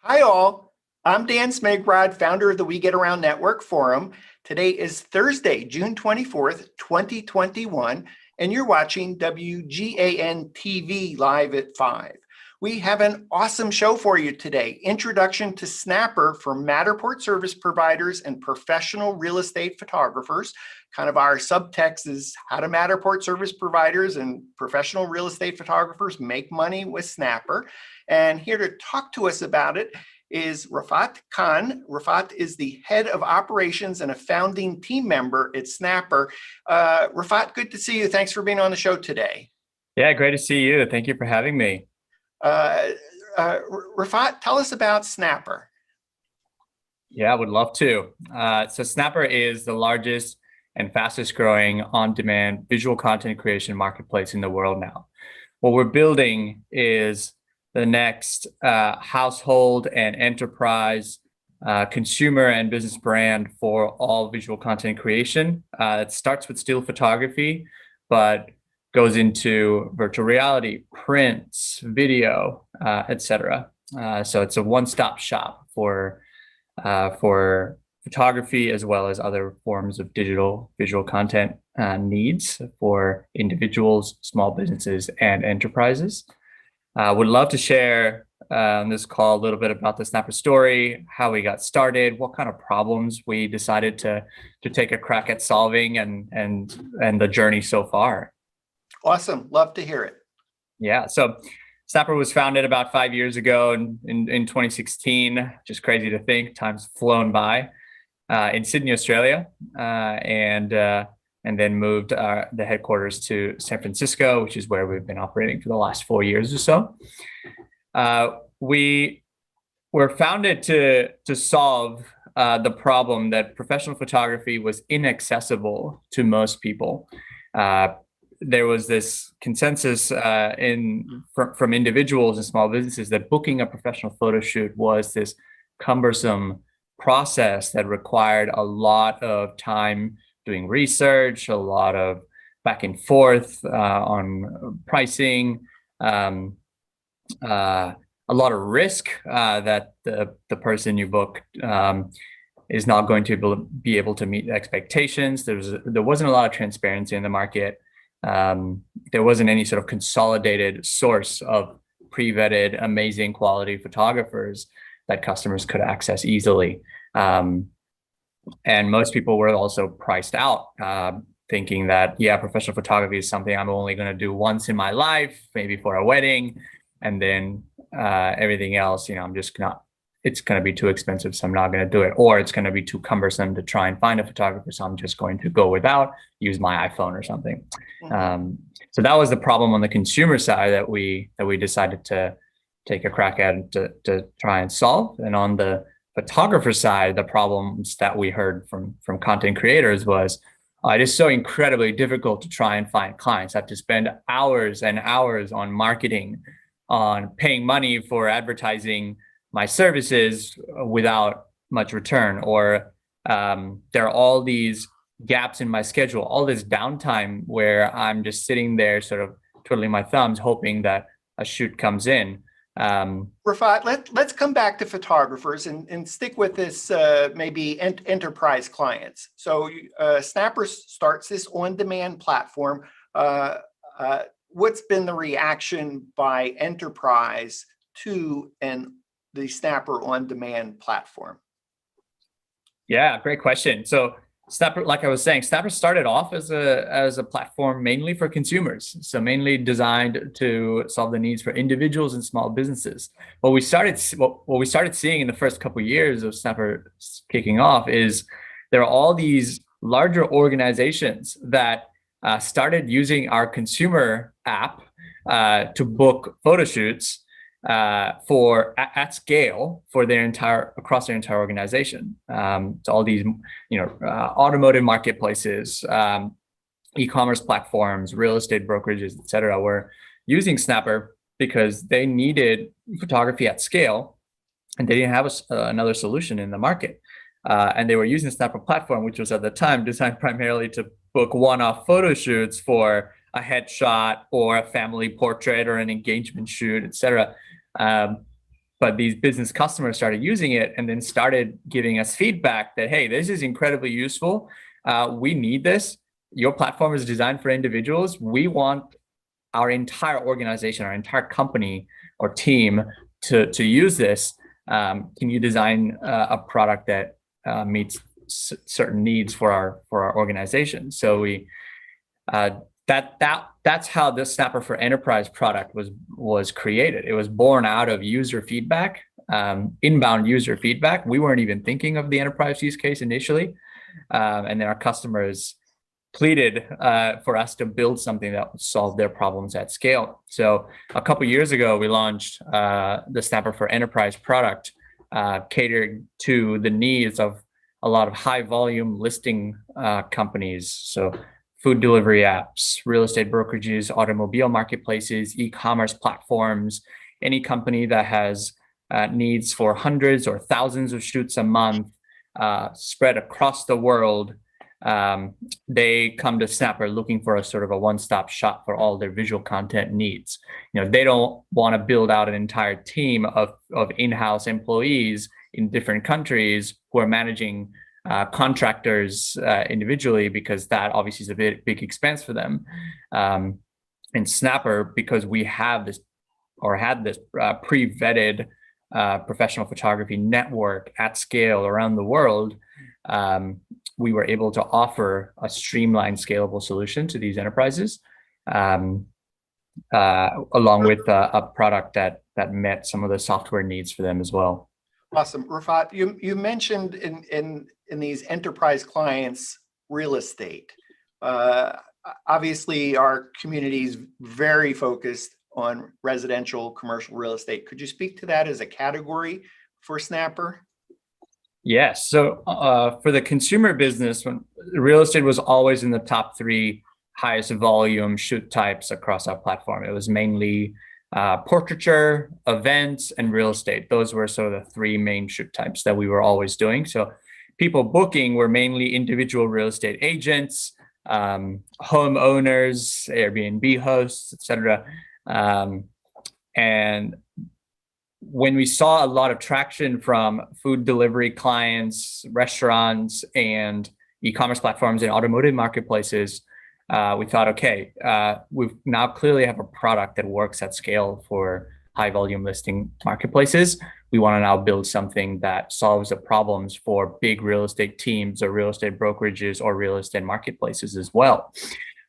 Hi, all. I'm Dan Smigrod, founder of the We Get Around Network Forum. Today is Thursday, June 24th, 2021, and you're watching WGAN-TV live at 5. We have an awesome show for you today. Introduction to Snappr for Matterport service providers and professional real estate photographers. Kind of our subtext is how do Matterport service providers and professional real estate photographers make money with Snappr? And here to talk to us about it is Rafat Khan. Rafat is the head of operations and a founding team member at Snappr. Rafat, good to see you. Thanks for being on the show today. Yeah, great to see you. Thank you for having me. Rafat, tell us about Snappr. Yeah, I would love to. So Snappr is the largest and fastest growing on-demand visual content creation marketplace in the world now. What we're building is the next household and enterprise consumer and business brand for all visual content creation. It starts with still photography, but goes into virtual reality, prints, video, etc. So it's a one-stop shop for photography as well as other forms of digital visual content needs for individuals, small businesses, and enterprises. Would love to share on this call a little bit about the Snappr story, how we got started, what kind of problems we decided to take a crack at solving, and the journey so far. Awesome. Love to hear it. Yeah. So Snappr was founded about 5 years ago in 2016. Just crazy to think, time's flown by, in Sydney, Australia, and then moved the headquarters to San Francisco, which is where we've been operating for the last 4 years or so. We were founded to solve the problem that professional photography was inaccessible to most people. There was this consensus from individuals and small businesses that booking a professional photo shoot was this cumbersome process that required a lot of time doing research, a lot of back and forth on pricing, a lot of risk that the person you book is not going to be able to meet expectations. There wasn't a lot of transparency in the market. There wasn't any sort of consolidated source of pre-vetted, amazing quality photographers that customers could access easily. And most people were also priced out, thinking that, yeah, professional photography is something I'm only going to do once in my life, maybe for a wedding, and then everything else, I'm just not, it's going to be too expensive, so I'm not going to do it. Or it's going to be too cumbersome to try and find a photographer, so I'm just going to go without, use my iPhone or something. So that was the problem on the consumer side that we decided to take a crack at and to try and solve. And on the photographer side, the problems that we heard from content creators was it is so incredibly difficult to try and find clients. I have to spend hours and hours on marketing, on paying money for advertising my services without much return, or there are all these gaps in my schedule, all this downtime where I'm just sitting there sort of twiddling my thumbs, hoping that a shoot comes in. Rafat, let's come back to photographers and stick with this maybe enterprise clients. So Snappr starts this on-demand platform. What's been the reaction by enterprise to the Snappr on-demand platform? Yeah, great question. So Snappr, like I was saying, Snappr started off as a platform mainly for consumers, so mainly designed to solve the needs for individuals and small businesses. What we started seeing in the first couple of years of Snappr kicking off is there are all these larger organizations that started using our consumer app to book photo shoots at scale for across their entire organization. So all these, automotive marketplaces, e-commerce platforms, real estate brokerages, et cetera, were using Snappr because they needed photography at scale, and they didn't have another solution in the market. And they were using the Snappr platform, which was at the time designed primarily to book one-off photo shoots for a headshot or a family portrait or an engagement shoot, et cetera. but these business customers started using it and then started giving us feedback that, hey, this is incredibly useful. We need this. Your platform is designed for individuals. We want our entire organization, our entire company or team to use this. Can you design a product that meets certain needs for our organization? So that's how the Snappr for Enterprise product was created. It was born out of user feedback, inbound user feedback. We weren't even thinking of the enterprise use case initially, and then our customers pleaded for us to build something that would solve their problems at scale. So a couple of years ago, we launched the Snappr for Enterprise product, catered to the needs of a lot of high volume listing companies. So food delivery apps, real estate brokerages, automobile marketplaces, e-commerce platforms, any company that has needs for hundreds or thousands of shoots a month spread across the world. They come to Snappr looking for a sort of a one-stop shop for all their visual content needs. They don't want to build out an entire team of in-house employees in different countries who are managing contractors individually, because that obviously is a big expense for them. And Snappr, because we have this or had this pre-vetted professional photography network at scale around the world, we were able to offer a streamlined, scalable solution to these enterprises, along with a product that met some of the software needs for them as well. Awesome. Rafat, you mentioned in these enterprise clients, real estate. Obviously, our community is very focused on residential commercial real estate. Could you speak to that as a category for Snappr? Yes. So for the consumer business, when real estate was always in the top 3 highest volume shoot types across our platform. It was mainly portraiture, events, and real estate. Those were sort of the 3 main shoot types that we were always doing. So people booking were mainly individual real estate agents, homeowners, Airbnb hosts, etc. And when we saw a lot of traction from food delivery clients, restaurants, and e-commerce platforms and automotive marketplaces, we thought, okay, we now clearly have a product that works at scale for high volume listing marketplaces. We want to now build something that solves the problems for big real estate teams or real estate brokerages or real estate marketplaces as well.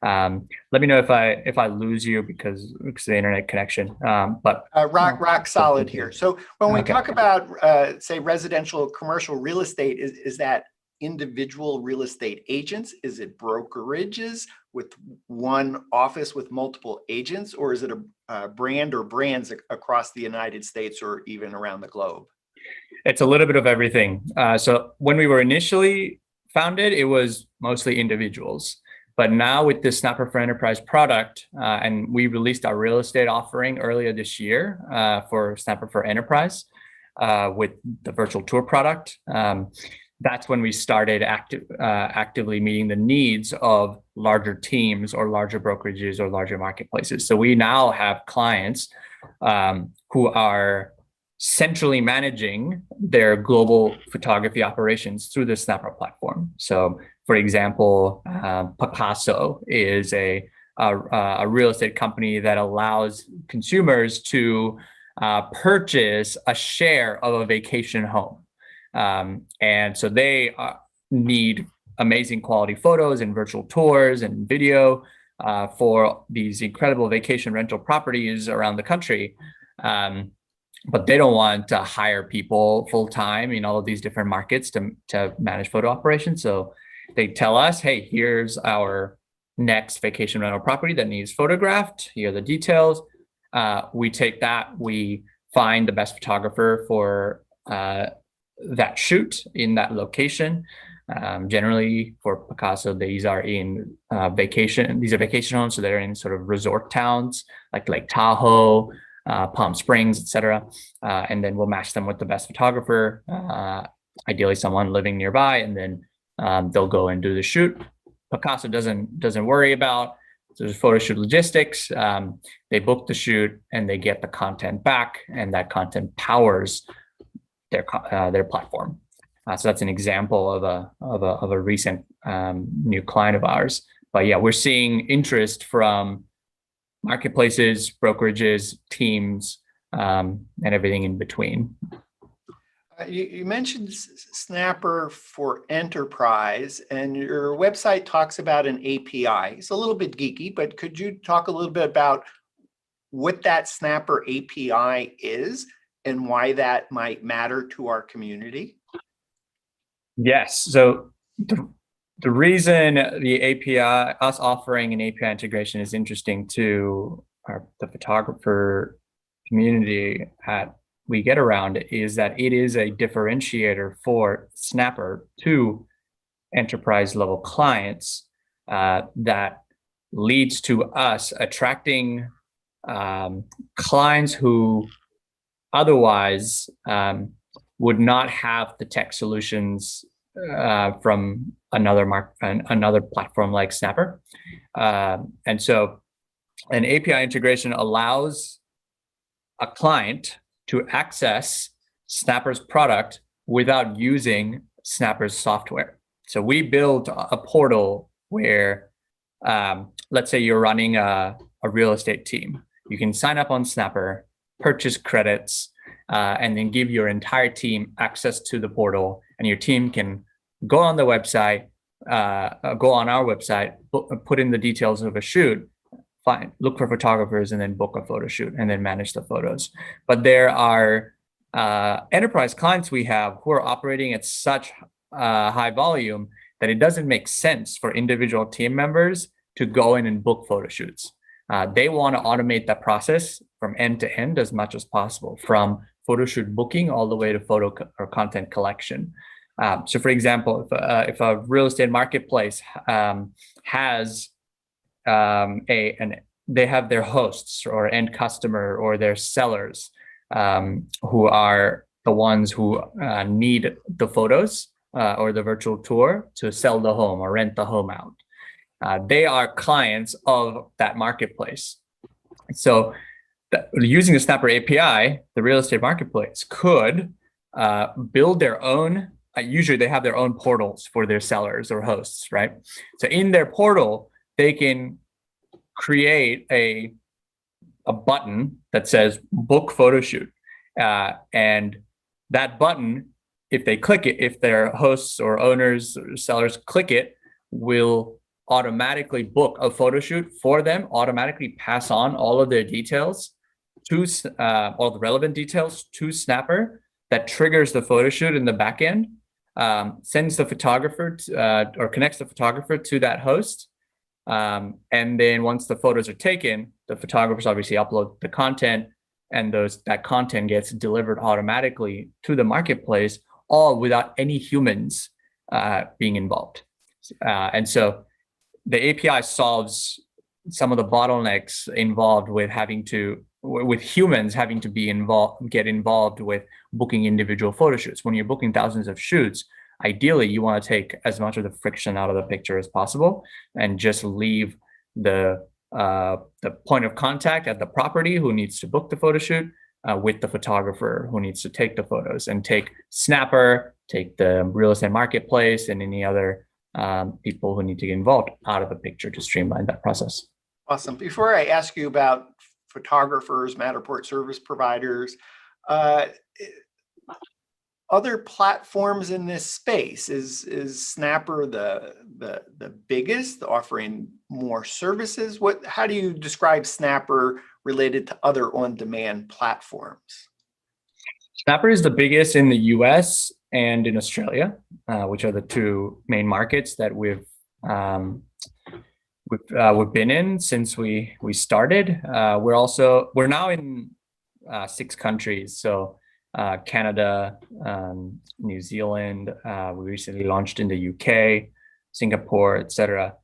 Let me know if I lose you because of the internet connection. But rock solid here. So when we talk about say residential commercial real estate, is that individual real estate agents? Is it brokerages with one office with multiple agents, or is it a brand or brands across the United States or even around the globe? It's a little bit of everything. So when we were initially founded, it was mostly individuals. But now with this Snappr for Enterprise product, and we released our real estate offering earlier this year for Snappr for Enterprise with the virtual tour product. That's when we started actively meeting the needs of larger teams or larger brokerages or larger marketplaces. So we now have clients who are centrally managing their global photography operations through the Snappr platform. So for example, Picasso is a real estate company that allows consumers to purchase a share of a vacation home. And so they need amazing quality photos and virtual tours and video for these incredible vacation rental properties around the country. But they don't want to hire people full time in all of these different markets to manage photo operations. So they tell us, hey, here's our next vacation rental property that needs photographed. Here are the details. We take that, we find the best photographer for that shoot in that location. Generally for Picasso, these are in vacation homes. So they're in sort of resort towns like Lake Tahoe, Palm Springs, etc. And then we'll match them with the best photographer, ideally someone living nearby, and then they'll go and do the shoot. Picasso doesn't worry about So there's photo shoot logistics. They book the shoot and they get the content back, and that content powers their platform. So that's an example of a recent new client of ours. But yeah, we're seeing interest from marketplaces, brokerages, teams, and everything in between. You mentioned Snappr for enterprise, and your website talks about an API. It's a little bit geeky, but could you talk a little bit about what that Snappr API is and why that might matter to our community? Yes. So the reason the API, us offering an API integration, is interesting to the photographer community at WeGetAround is that it is a differentiator for Snappr to enterprise level clients that leads to us attracting clients who otherwise would not have the tech solutions from another platform like Snappr. And so an API integration allows a client to access Snappr's product without using Snappr's software. So we built a portal where, let's say you're running a real estate team. You can sign up on Snappr, purchase credits, and then give your entire team access to the portal, and your team can go on the website, go on our website, put in the details of a shoot, look for photographers, and then book a photo shoot, and then manage the photos. But there are enterprise clients we have who are operating at such high volume that it doesn't make sense for individual team members to go in and book photo shoots. They want to automate that process from end to end as much as possible, from photo shoot booking all the way to photo or content collection. So for example, if a real estate marketplace has they have their hosts or end customer or their sellers who are the ones who need the photos or the virtual tour to sell the home or rent the home out. They are clients of that marketplace. So using the Snappr API, the real estate marketplace could build their own, usually they have their own portals for their sellers or hosts, right? So in their portal, they can create a button that says book photo shoot. And that button, if they click it, if their hosts or owners or sellers click it, will automatically book a photo shoot for them, automatically pass on all of their details to all the relevant details to Snappr. That triggers the photo shoot in the back end, sends the photographer or connects the photographer to that host. And then once the photos are taken, the photographers obviously upload the content, and that content gets delivered automatically to the marketplace, all without any humans being involved. And so the API solves some of the bottlenecks involved with humans having to get involved with booking individual photo shoots. When you're booking thousands of shoots, ideally you want to take as much of the friction out of the picture as possible and just leave the point of contact at the property who needs to book the photo shoot with the photographer who needs to take the photos, and take Snappr, take the real estate marketplace, and any other people who need to get involved out of the picture to streamline that process. Awesome. Before I ask you about photographers, Matterport service providers, other platforms in this space, is Snappr the biggest, offering more services? How do you describe Snappr related to other on-demand platforms? Snappr is the biggest in the US and in Australia, which are the two main markets that we've been in since we started. We're now in 6 countries. So Canada, New Zealand, we recently launched in the UK, Singapore, etc.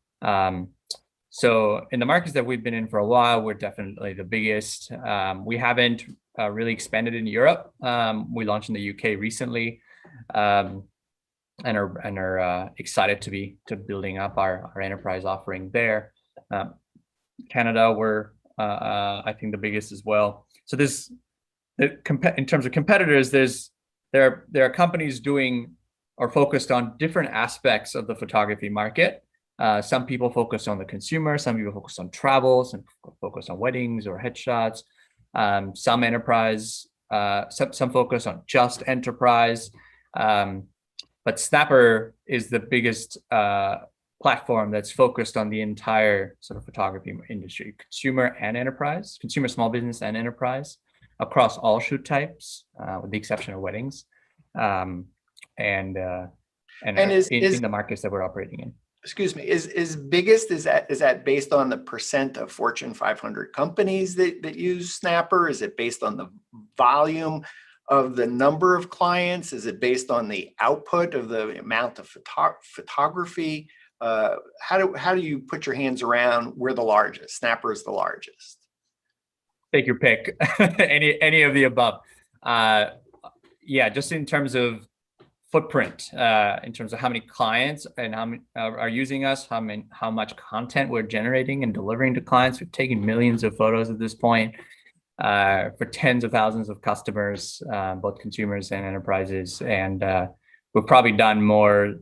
So in the markets that we've been in for a while, we're definitely the biggest. We haven't really expanded in Europe. We launched in the UK recently, and are excited to building up our enterprise offering there. Canada, we're I think the biggest as well. So in terms of competitors, there are companies doing or focused on different aspects of the photography market. Some people focus on the consumer, some people focus on travel, some focus on weddings or headshots, some enterprise, some focus on just enterprise. But Snappr is the biggest platform that's focused on the entire sort of photography industry, consumer and enterprise, consumer, small business, and enterprise, across all shoot types, with the exception of weddings, and in the markets that we're operating in. Excuse me, is biggest, is that based on the percent of Fortune 500 companies that use Snappr? Is it based on the volume of the number of clients? Is it based on the output of the amount of photography? How do you put your hands around where the largest? Snappr is the largest. Take your pick. any of the above. Yeah, just in terms of footprint, in terms of how many clients and how many are using us, how much content we're generating and delivering to clients. We've taken millions of photos at this point for tens of thousands of customers, both consumers and enterprises. And we've probably done more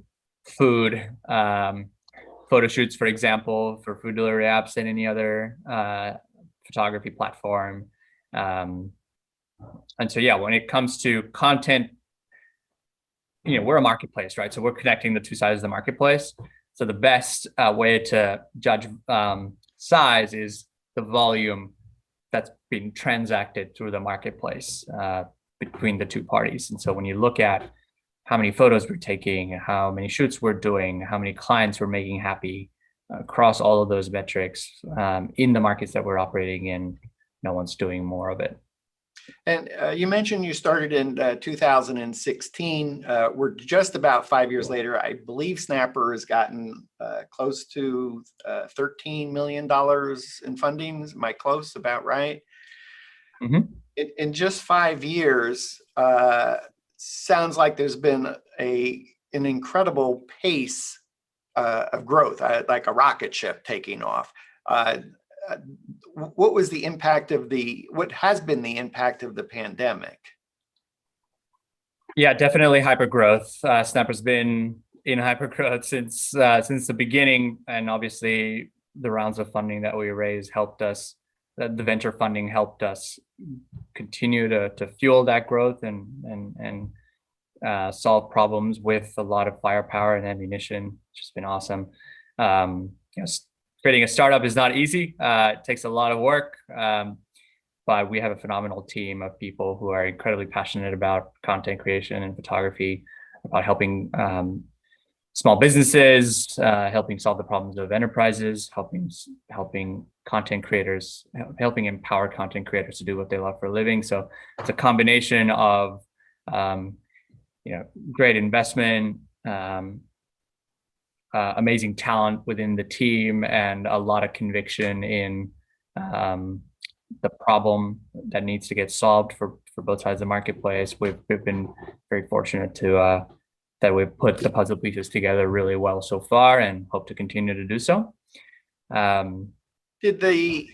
food photo shoots, for example, for food delivery apps than any other photography platform. And so, yeah, when it comes to content, we're a marketplace, right? So we're connecting the two sides of the marketplace. So the best way to judge size is the volume that's being transacted through the marketplace between the two parties. And so when you look at how many photos we're taking, how many shoots we're doing, how many clients we're making happy across all of those metrics in the markets that we're operating in, no one's doing more of it. And you mentioned you started in 2016. We're just about 5 years later. I believe Snappr has gotten close to $13 million in funding. Am I close? About right? Mm-hmm. In just 5 years, sounds like there's been an incredible pace of growth, like a rocket ship taking off. What was the impact of what has been the impact of the pandemic? Yeah, definitely hyper growth. Snappr's been in hyper growth since the beginning, and obviously the rounds of funding that we raised helped us. The venture funding helped us continue to fuel that growth and solve problems with a lot of firepower and ammunition, which has been awesome. Creating a startup is not easy. It takes a lot of work, but we have a phenomenal team of people who are incredibly passionate about content creation and photography, about helping small businesses, helping solve the problems of enterprises, helping content creators, helping empower content creators to do what they love for a living. So it's a combination of great investment, amazing talent within the team, and a lot of conviction in the problem that needs to get solved for both sides of the marketplace. We've been very fortunate to that we've put the puzzle pieces together really well so far, and hope to continue to do so. Did the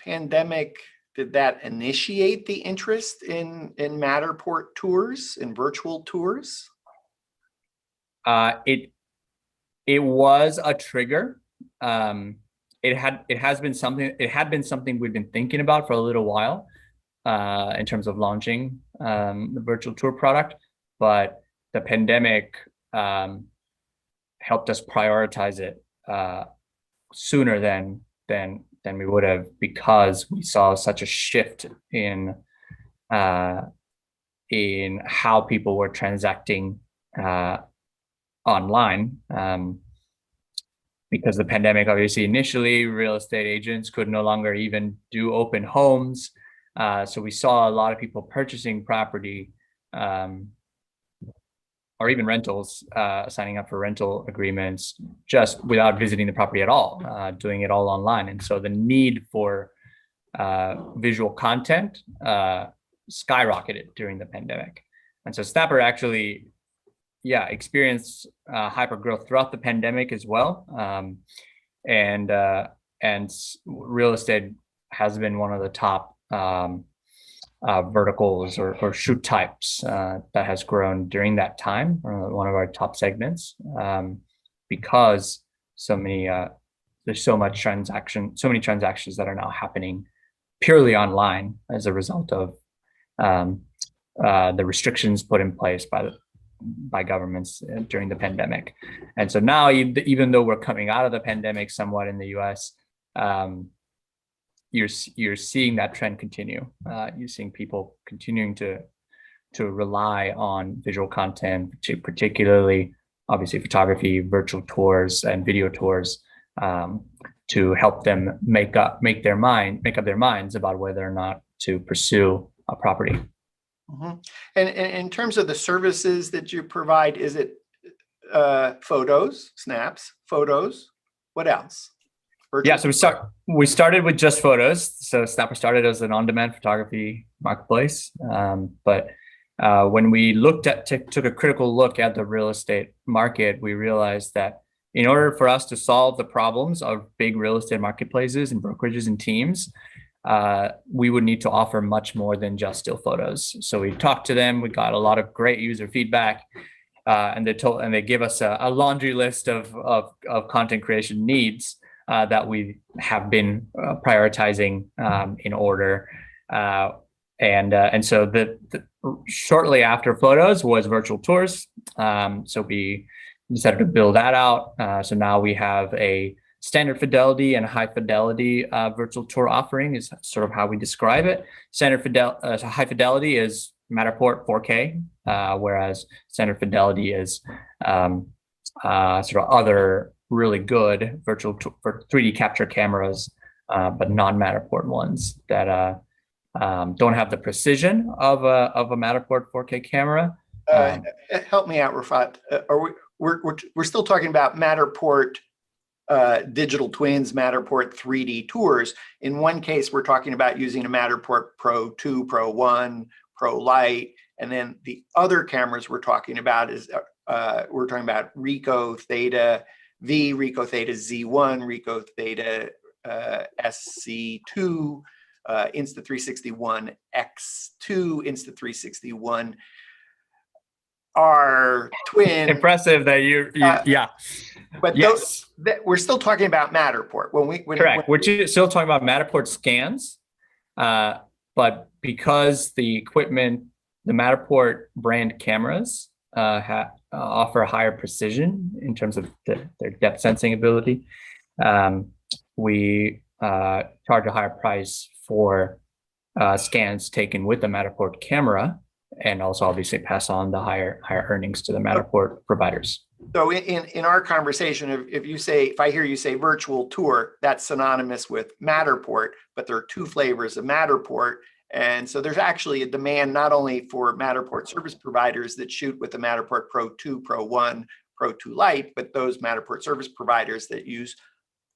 pandemic, did that initiate the interest in Matterport tours and virtual tours? It was a trigger. It had been something we've been thinking about for a little while in terms of launching the virtual tour product, but the pandemic helped us prioritize it sooner than we would have, because we saw such a shift in how people were transacting online, because the pandemic, obviously, initially real estate agents could no longer even do open homes. So we saw a lot of people purchasing property or even rentals, signing up for rental agreements just without visiting the property at all, doing it all online. And so the need for visual content skyrocketed during the pandemic. And so Snappr actually experienced hyper growth throughout the pandemic as well. And real estate has been one of the top verticals or shoot types that has grown during that time, one of our top segments, because there's so many transactions that are now happening purely online as a result of the restrictions put in place by governments during the pandemic. And so now, even though we're coming out of the pandemic somewhat in the US, you're seeing that trend continue. You're seeing people continuing to rely on visual content, particularly obviously photography, virtual tours, and video tours, to help them make up their minds about whether or not to pursue a property. Mm-hmm. And in terms of the services that you provide, is it photos, snaps, photos? What else? Yeah, so we started with just photos. So Snappr started as an on-demand photography marketplace, but when we took a critical look at the real estate market, we realized that in order for us to solve the problems of big real estate marketplaces and brokerages and teams, we would need to offer much more than just still photos. So we talked to them. We got a lot of great user feedback, and they gave us a laundry list of content creation needs that we have been prioritizing in order. And so shortly after photos was virtual tours. So we decided to build that out. So now we have a standard fidelity and high fidelity virtual tour offering is sort of how we describe it. High fidelity is Matterport 4K, whereas standard fidelity is sort of other really good virtual for 3D capture cameras, but non-Matterport ones that don't have the precision of a Matterport 4K camera. Help me out, Rafat. We're still talking about Matterport digital twins, Matterport 3D tours. In one case, we're talking about using a Matterport Pro 2, Pro 1, Pro Lite, and then the other cameras we're talking about Ricoh Theta V, Ricoh Theta Z1, Ricoh Theta SC2, Insta360 X2, Insta360 are twin. Impressive that yeah. But yes, we're still talking about Matterport. Correct. We're still talking about Matterport scans, but because the equipment, the Matterport brand cameras offer higher precision in terms of their depth sensing ability, we charge a higher price for scans taken with the Matterport camera, and also obviously pass on the higher earnings to the Matterport providers. So in our conversation, if I hear you say virtual tour, that's synonymous with Matterport, but there are two flavors of Matterport. And so there's actually a demand not only for Matterport service providers that shoot with the Matterport Pro 2, Pro 1, Pro 2 Lite, but those Matterport service providers that use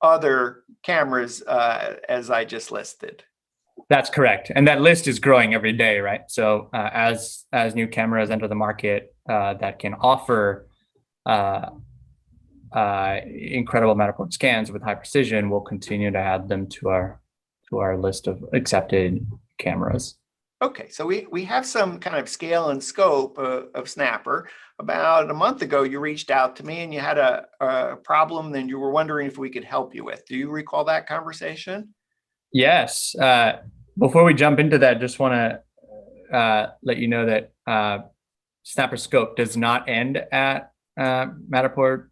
other cameras as I just listed. That's correct. And that list is growing every day, right? So as new cameras enter the market that can offer incredible Matterport scans with high precision, we'll continue to add them to our list of accepted cameras. Okay, so we have some kind of scale and scope of Snappr. About a month ago, you reached out to me and you had a problem that you were wondering if we could help you with. Do you recall that conversation? Yes. Before we jump into that, just want to let you know that Snappr scope does not end at Matterport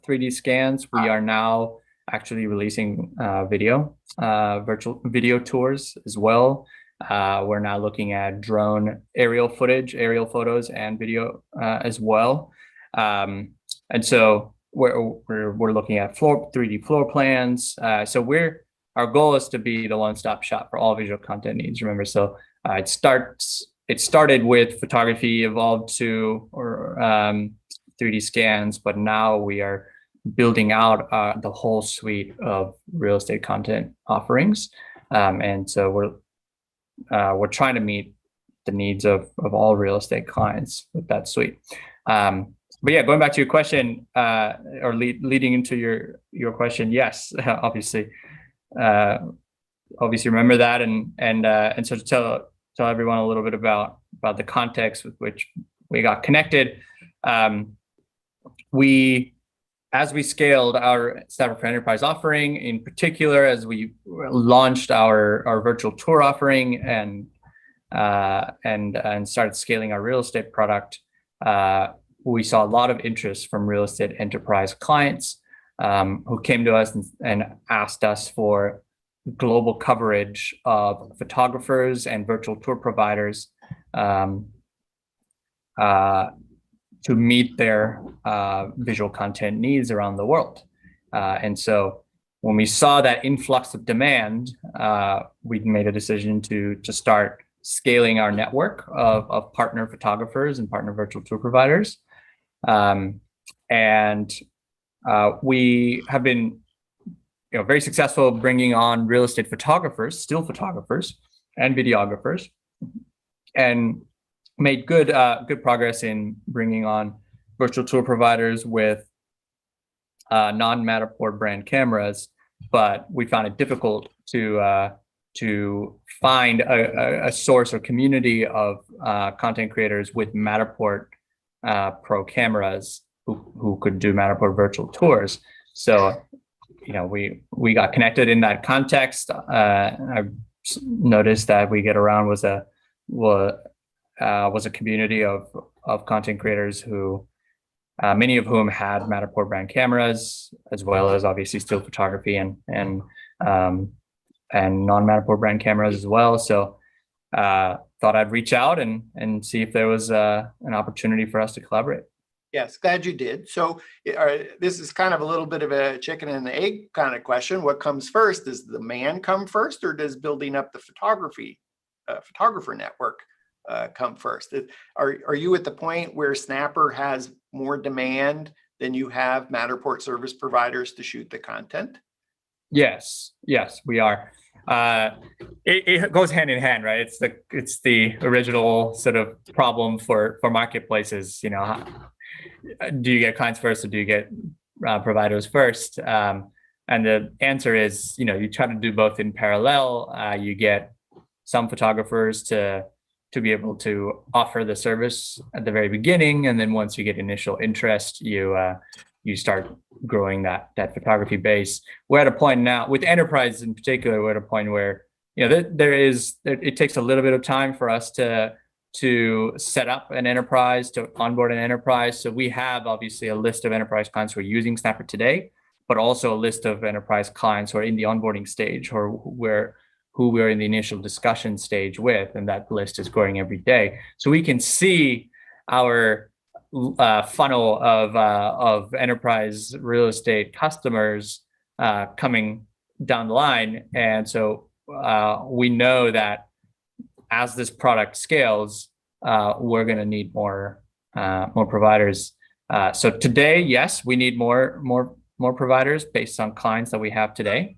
3D scans. We are now actually releasing virtual video tours as well. We're now looking at drone aerial photos and video as well. And so we're looking at 3D floor plans. So our goal is to be the one-stop shop for all visual content needs. Remember, so it started with photography, evolved to 3D scans, but now we are building out the whole suite of real estate content offerings. And so we're trying to meet the needs of all real estate clients with that suite. But yeah, going back to your question, or leading into your question, yes, obviously, obviously remember that, and so to tell everyone a little bit about the context with which we got connected. As we scaled our Snappr for Enterprise offering, in particular, as we launched our virtual tour offering and started scaling our real estate product, we saw a lot of interest from real estate enterprise clients who came to us and asked us for global coverage of photographers and virtual tour providers to meet their visual content needs around the world. And so when we saw that influx of demand, we made a decision to start scaling our network of partner photographers and partner virtual tour providers. We have been very successful bringing on real estate photographers, still photographers, and videographers, and made good progress in bringing on virtual tour providers with non-Matterport brand cameras, but we found it difficult to find a source or community of content creators with Matterport Pro cameras who could do Matterport virtual tours. So, we got connected in that context. I noticed that We Get Around was a community of content creators who, many of whom had Matterport brand cameras, as well as obviously still photography and non-Matterport brand cameras as well. So thought I'd reach out and see if there was an opportunity for us to collaborate. Yes, glad you did. So this is kind of a little bit of a chicken and the egg kind of question. What comes first? Does the man come first, or does building up the photographer network come first? Are you at the point where Snappr has more demand than you have Matterport service providers to shoot the content? Yes, we are. It goes hand in hand, right? It's the original sort of problem for marketplaces. Do you get clients first, or do you get providers first? And the answer is, you try to do both in parallel. You get some photographers to be able to offer the service at the very beginning, and then once you get initial interest, you start growing that photography base. We're at a point now with enterprise in particular. We're at a point where it takes a little bit of time for us to set up an enterprise, to onboard an enterprise. So we have obviously a list of enterprise clients who are using Snappr today, but also a list of enterprise clients who are in the onboarding stage, or who we're in the initial discussion stage with, and that list is growing every day. So we can see our funnel of enterprise real estate customers coming down the line, and so we know that as this product scales, we're going to need more providers. So today, yes, we need more providers based on clients that we have today.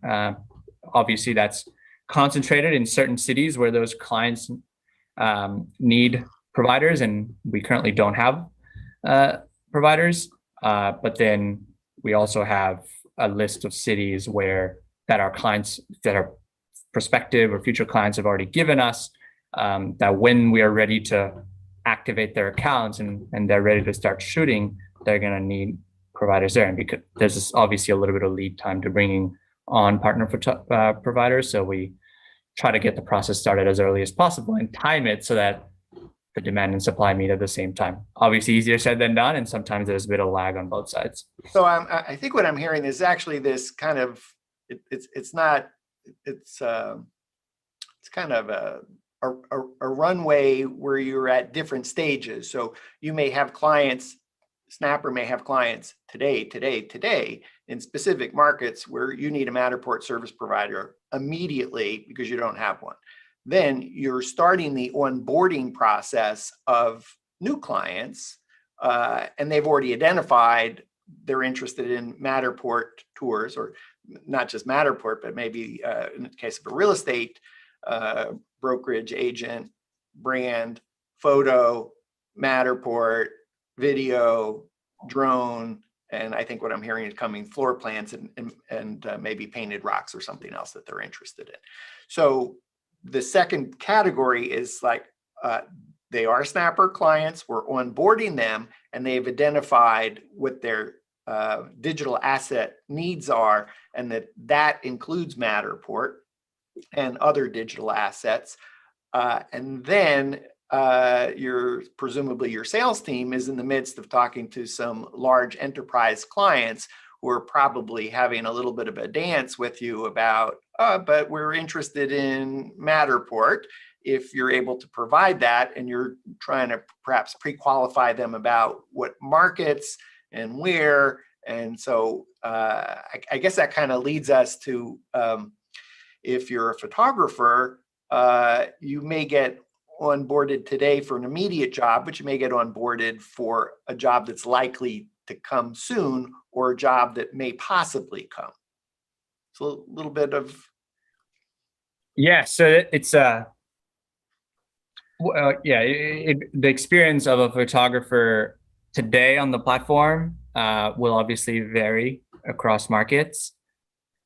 Obviously, that's concentrated in certain cities where those clients need providers, and we currently don't have providers. But then we also have a list of cities that our clients, that are prospective or future clients, have already given us, that when we are ready to activate their accounts and they're ready to start shooting, they're going to need providers there. And because there's obviously a little bit of lead time to bringing on partner providers, so we try to get the process started as early as possible and time it so that the demand and supply meet at the same time. Obviously easier said than done, and sometimes there's a bit of lag on both sides. So I think what I'm hearing is actually this kind of, it's kind of a runway where you're at different stages. So you may have clients, Snappr may have clients today in specific markets where you need a Matterport service provider immediately because you don't have one. Then you're starting the onboarding process of new clients, and they've already identified they're interested in Matterport tours, or not just Matterport, but maybe in the case of a real estate brokerage agent, brand, photo, Matterport, video, drone, And I think what I'm hearing is coming floor plans and maybe painted rocks or something else that they're interested in. So the second category is like, they are Snappr clients, we're onboarding them, and they've identified what their digital asset needs are, and that includes Matterport and other digital assets. And then presumably your sales team is in the midst of talking to some large enterprise clients who are probably having a little bit of a dance with you about, but we're interested in Matterport. If you're able to provide that, and you're trying to perhaps pre-qualify them about what markets and where. And so I guess that kind of leads us to, if you're a photographer, you may get onboarded today for an immediate job, but you may get onboarded for a job that's likely to come soon, or a job that may possibly come. So a little bit of. Yeah, so it's the experience of a photographer today on the platform will obviously vary across markets,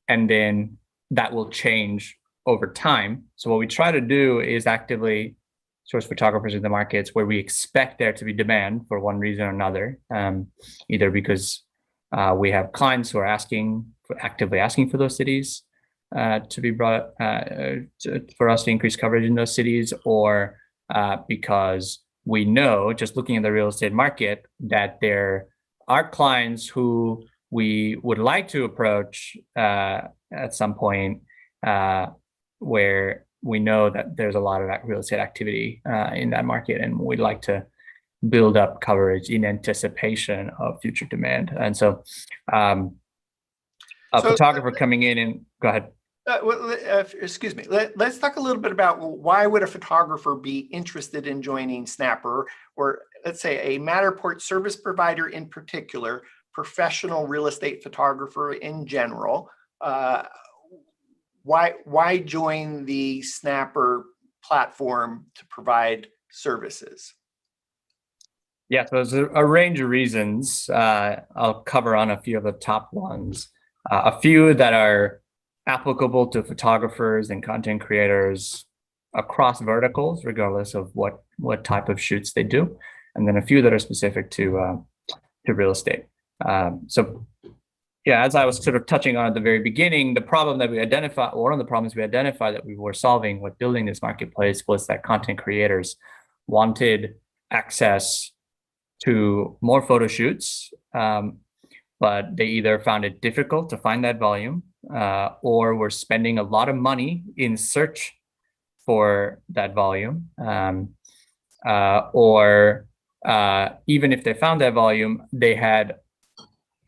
and then that will change over time. So what we try to do is actively source photographers in the markets where we expect there to be demand for one reason or another, either because we have clients who are actively asking for those cities to be brought for us to increase coverage in those cities, or because we know, just looking at the real estate market, that there are clients who we would like to approach at some point where we know that there's a lot of real estate activity in that market, and we'd like to build up coverage in anticipation of future demand. And so photographer coming in and go ahead. Excuse me. Let's talk a little bit about why would a photographer be interested in joining Snappr, or let's say a Matterport service provider in particular, professional real estate photographer in general. Why join the Snappr platform to provide services? Yeah, so there's a range of reasons. I'll cover on a few of the top ones. A few that are applicable to photographers and content creators across verticals, regardless of what type of shoots they do, and then a few that are specific to real estate. So yeah, as I was sort of touching on at the very beginning, the problem that we identified, one of the problems we identified that we were solving with building this marketplace, was that content creators wanted access to more photo shoots, but they either found it difficult to find that volume, or were spending a lot of money in search for that volume, or even if they found that volume, they had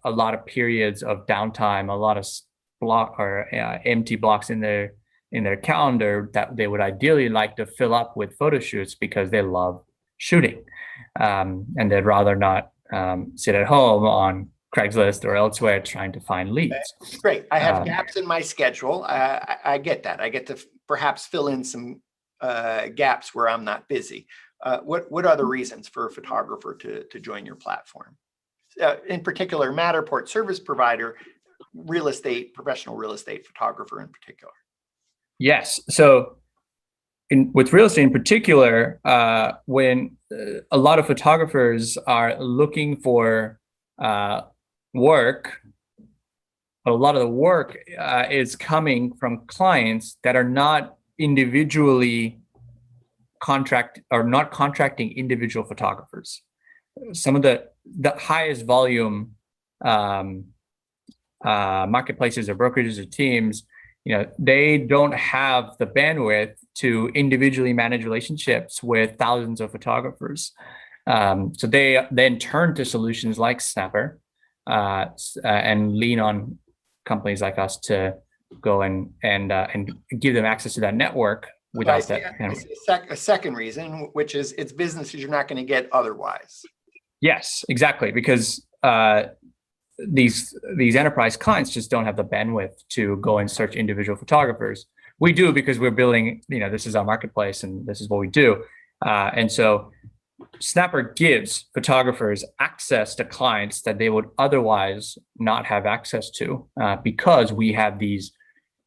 a lot of periods of downtime, a lot of empty blocks in their calendar that they would ideally like to fill up with photo shoots because they love shooting, and they'd rather not sit at home on Craigslist or elsewhere trying to find leads. Great. I have gaps in my schedule. I get that. I get to perhaps fill in some gaps where I'm not busy. What other reasons for a photographer to join your platform? In particular, Matterport service provider, real estate, professional real estate photographer in particular. Yes. So with real estate in particular, when a lot of photographers are looking for work, a lot of the work is coming from clients that are not individually not contracting individual photographers. Some of the highest volume marketplaces or brokerages or teams, they don't have the bandwidth to individually manage relationships with thousands of photographers. So they then turn to solutions like Snappr and lean on companies like us to go and give them access to that network without that. A second reason, which is it's businesses you're not going to get otherwise. Yes, exactly, because these enterprise clients just don't have the bandwidth to go and search individual photographers. We do, because we're building, this is our marketplace and this is what we do. And so Snappr gives photographers access to clients that they would otherwise not have access to, because we have these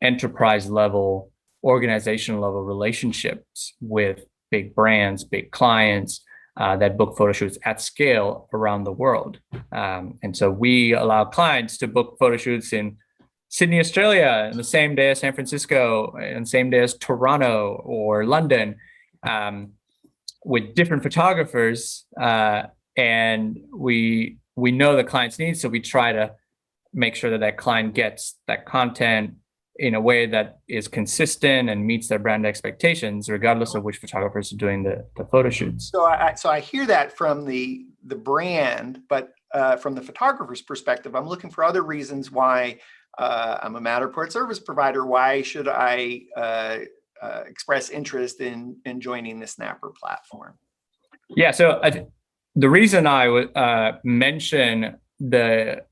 enterprise level, organization level relationships with big brands, big clients that book photo shoots at scale around the world. And so we allow clients to book photo shoots in Sydney, Australia, in the same day as San Francisco, and the same day as Toronto or London, with different photographers. And we know the client's needs, so we try to make sure that that client gets that content in a way that is consistent and meets their brand expectations, regardless of which photographers are doing the photo shoots. So I hear that from the brand, but from the photographer's perspective, I'm looking for other reasons why I'm a Matterport service provider. Why should I express interest in joining the Snappr platform? Yeah, so the reason I would mention the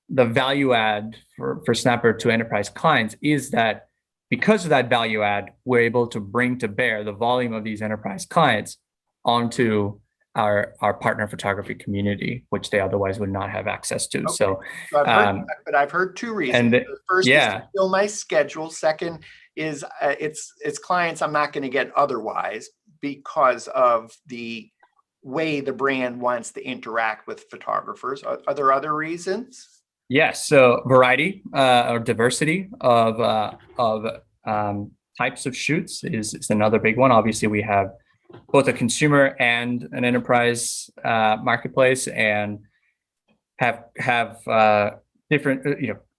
value add for Snappr to enterprise clients is that because of that value add, we're able to bring to bear the volume of these enterprise clients onto our partner photography community, which they otherwise would not have access to. Okay. So I've heard two reasons. The first is to fill my schedule. Second is it's clients I'm not going to get otherwise because of the way the brand wants to interact with photographers. Are there other reasons? Yes. So variety or diversity of types of shoots is another big one. Obviously, we have both a consumer and an enterprise marketplace, and have different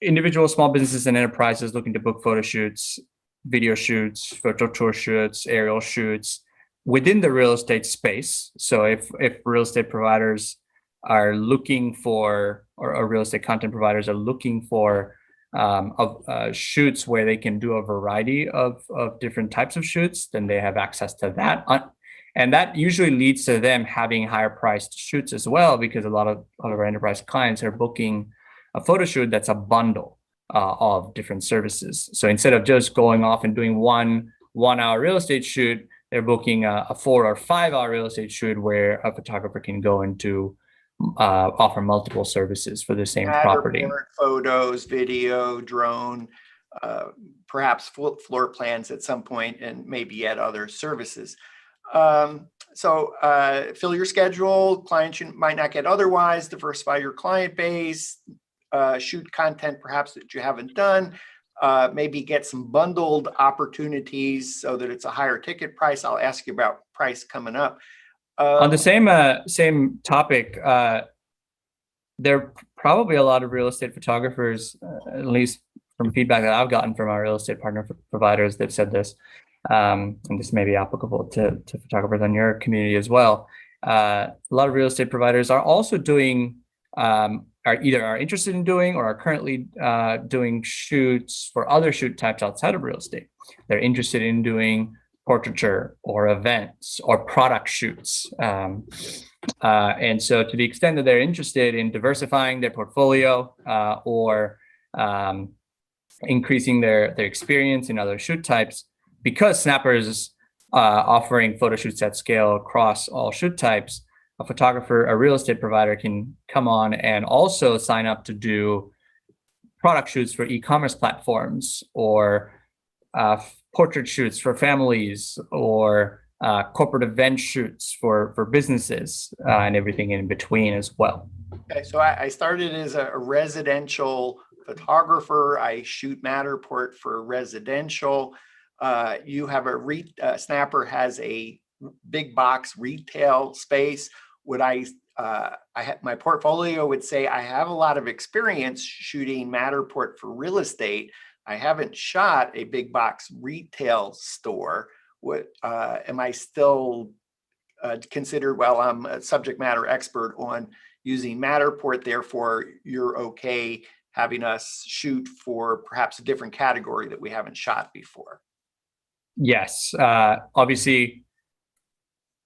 individual small businesses and enterprises looking to book photo shoots, video shoots, virtual tour shoots, aerial shoots within the real estate space. So if real estate providers are looking for, or real estate content providers are looking for shoots where they can do a variety of different types of shoots, then they have access to that. And that usually leads to them having higher priced shoots as well, because a lot of our enterprise clients are booking a photo shoot that's a bundle of different services. So instead of just going off and doing one hour real estate shoot, they're booking a 4 or 5 hour real estate shoot where a photographer can go into offer multiple services for the same property. Photos, video, drone, perhaps floor plans at some point, and maybe yet other services. So fill your schedule, clients you might not get otherwise, diversify your client base, shoot content perhaps that you haven't done, maybe get some bundled opportunities so that it's a higher ticket price. I'll ask you about price coming up. On the same topic, there are probably a lot of real estate photographers, at least from feedback that I've gotten from our real estate partner providers, they've said this, and this may be applicable to photographers in your community as well. A lot of real estate providers are also doing, are interested in doing or are currently doing shoots for other shoot types outside of real estate. They're interested in doing portraiture or events or product shoots. And so to the extent that they're interested in diversifying their portfolio or increasing their experience in other shoot types, because Snappr is offering photo shoots at scale across all shoot types, a photographer, a real estate provider can come on and also sign up to do product shoots for e-commerce platforms, or portrait shoots for families, or corporate event shoots for businesses, and everything in between as well. Okay, so I started as a residential photographer. I shoot Matterport for residential. You have Snappr has a big box retail space. Would my portfolio would say I have a lot of experience shooting Matterport for real estate. I haven't shot a big box retail store. Am I still considered, well, I'm a subject matter expert on using Matterport, therefore you're okay having us shoot for perhaps a different category that we haven't shot before? Yes, obviously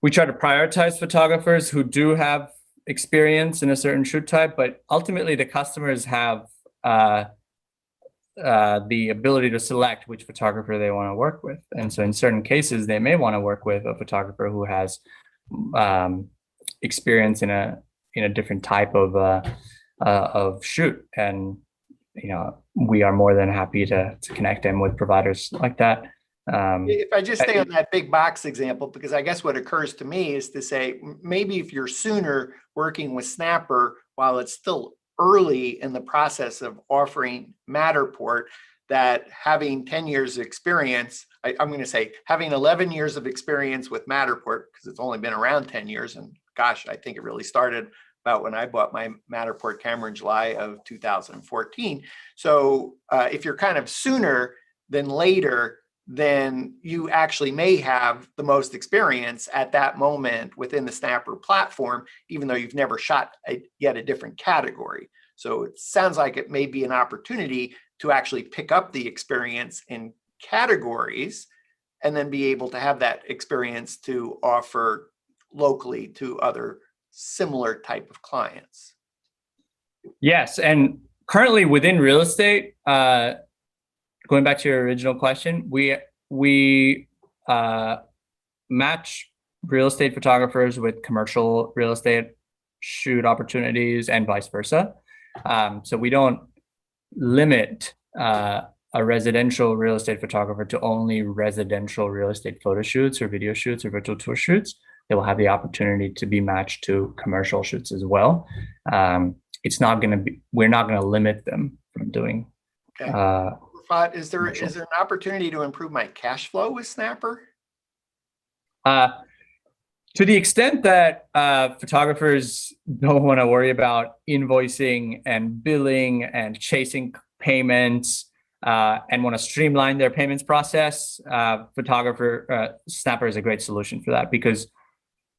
we try to prioritize photographers who do have experience in a certain shoot type, but ultimately the customers have the ability to select which photographer they want to work with. And so in certain cases, they may want to work with a photographer who has experience in a different type of shoot. And we are more than happy to connect them with providers like that. If I just stay on that big box example, because I guess what occurs to me is to say, maybe if you're sooner working with Snappr while it's still early in the process of offering Matterport, that having 10 years of experience, I'm going to say having 11 years of experience with Matterport, because it's only been around 10 years. And gosh, I think it really started about when I bought my Matterport camera in July of 2014. So if you're kind of sooner than later, then you actually may have the most experience at that moment within the Snappr platform, even though you've never shot yet a different category. So it sounds like it may be an opportunity to actually pick up the experience in categories and then be able to have that experience to offer locally to other similar type of clients. Yes, and currently within real estate, going back to your original question, we match real estate photographers with commercial real estate shoot opportunities and vice versa. So we don't limit a residential real estate photographer to only residential real estate photo shoots or video shoots or virtual tour shoots. They will have the opportunity to be matched to commercial shoots as well. It's not going to be, we're not going to limit them from doing. Okay. Is there an opportunity to improve my cash flow with Snappr? To the extent that photographers don't want to worry about invoicing and billing and chasing payments and want to streamline their payments process, Snappr is a great solution for that, because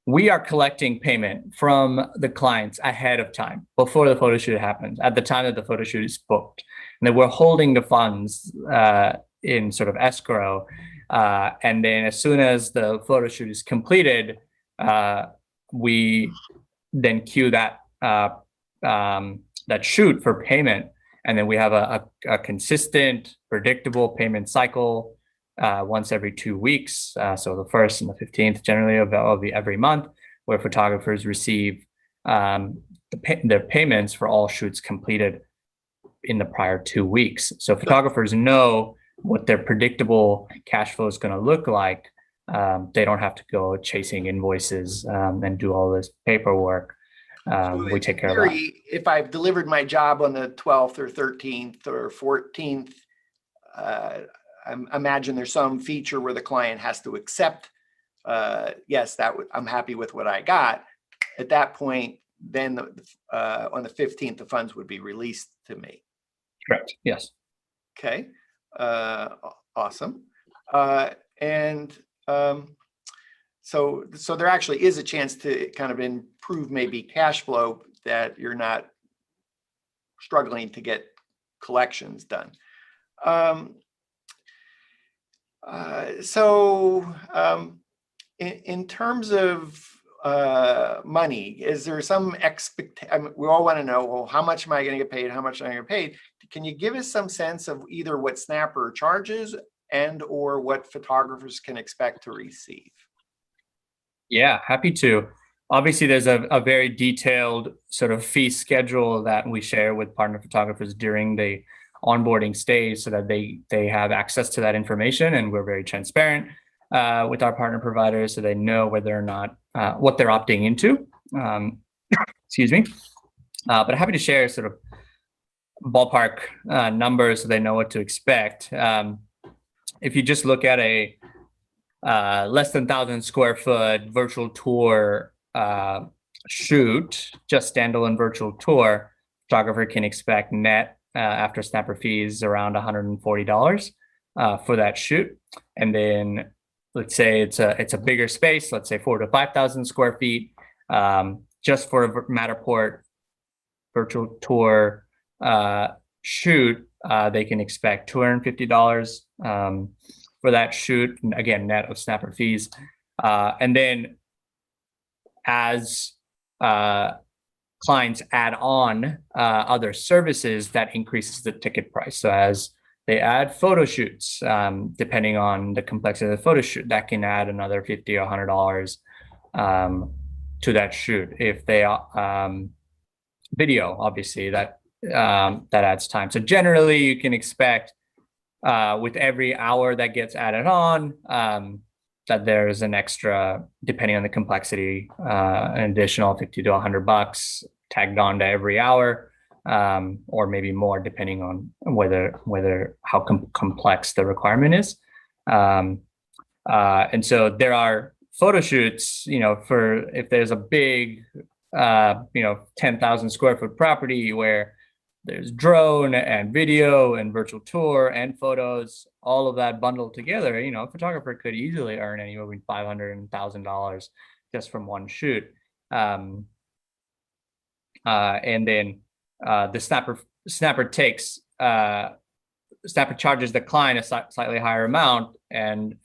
we are collecting payment from the clients ahead of time, before the photo shoot happens, at the time that the photo shoot is booked. And then we're holding the funds in sort of escrow. And then as soon as the photo shoot is completed, we then queue that shoot for payment. And then we have a consistent, predictable payment cycle once every 2 weeks. So the 1st and the 15th generally of every month, where photographers receive their payments for all shoots completed in the prior 2 weeks. So photographers know what their predictable cash flow is going to look like. They don't have to go chasing invoices and do all this paperwork. We take care of that. If I've delivered my job on the 12th or 13th or 14th, I imagine there's some feature where the client has to accept, yes, I'm happy with what I got. At that point, then on the 15th, the funds would be released to me. Correct. Yes. Okay. Awesome. So there actually is a chance to kind of improve maybe cash flow, that you're not struggling to get collections done. In terms of money, is there some expectation? We all want to know, well, how much am I going to get paid? How much am I going to get paid? Can you give us some sense of either what Snappr charges and or what photographers can expect to receive? Yeah, happy to. Obviously, there's a very detailed sort of fee schedule that we share with partner photographers during the onboarding stage, so that they have access to that information, and we're very transparent with our partner providers, so they know whether or not what they're opting into. Excuse me. But happy to share sort of ballpark numbers so they know what to expect. If you just look at a less than 1,000 square foot virtual tour shoot, just standalone virtual tour, photographer can expect net after Snappr fees around $140 for that shoot. And then let's say it's a bigger space, let's say 4,000 to 5,000 square feet, just for a Matterport virtual tour shoot, they can expect $250 for that shoot, again, net of Snappr fees. And then as clients add on other services, that increases the ticket price. So as they add photo shoots, depending on the complexity of the photo shoot, that can add another $50 or $100 to that shoot. If they video, obviously that adds time. So generally, you can expect with every hour that gets added on, that there's an extra, depending on the complexity, an additional $50 to $100 tagged on to every hour, or maybe more, depending on whether how complex the requirement is. And so there are photo shoots, for if there's a big, 10,000 square foot property where there's drone and video and virtual tour and photos, all of that bundled together, a photographer could easily earn anywhere between $500 and $1,000 just from one shoot. And then the Snappr takes, Snappr charges the client a slightly higher amount and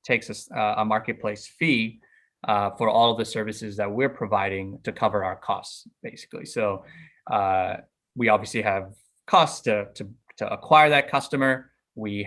takes a marketplace fee for all of the services that we're providing to cover our costs, basically. So we obviously have costs to acquire that customer. We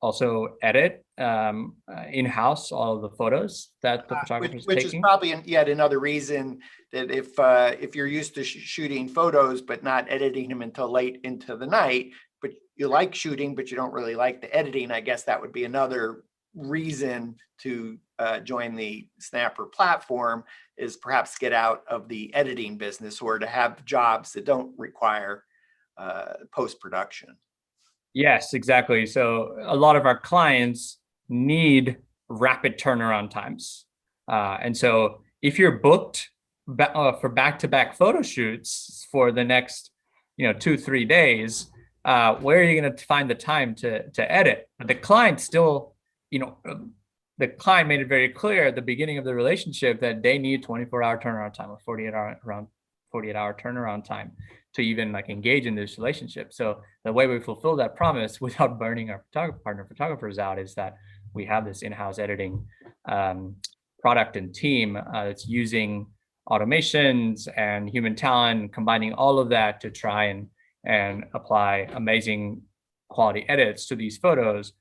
also edit in-house all of the photos that the photographer is taking. Which is probably yet another reason that if you're used to shooting photos but not editing them until late into the night, but you like shooting but you don't really like the editing, I guess that would be another reason to join the Snappr platform, is perhaps get out of the editing business or to have jobs that don't require post-production. Yes, exactly. So a lot of our clients need rapid turnaround times. And so if you're booked for back-to-back photo shoots for the next 2-3 days, where are you going to find the time to edit? But the client still, the client made it very clear at the beginning of the relationship that they need 24-hour turnaround time or 48-hour turnaround time to even engage in this relationship. So the way we fulfill that promise without burning our photographers out is that we have this in-house editing product and team that's using automations and human talent, combining all of that to try and apply amazing quality edits to these photos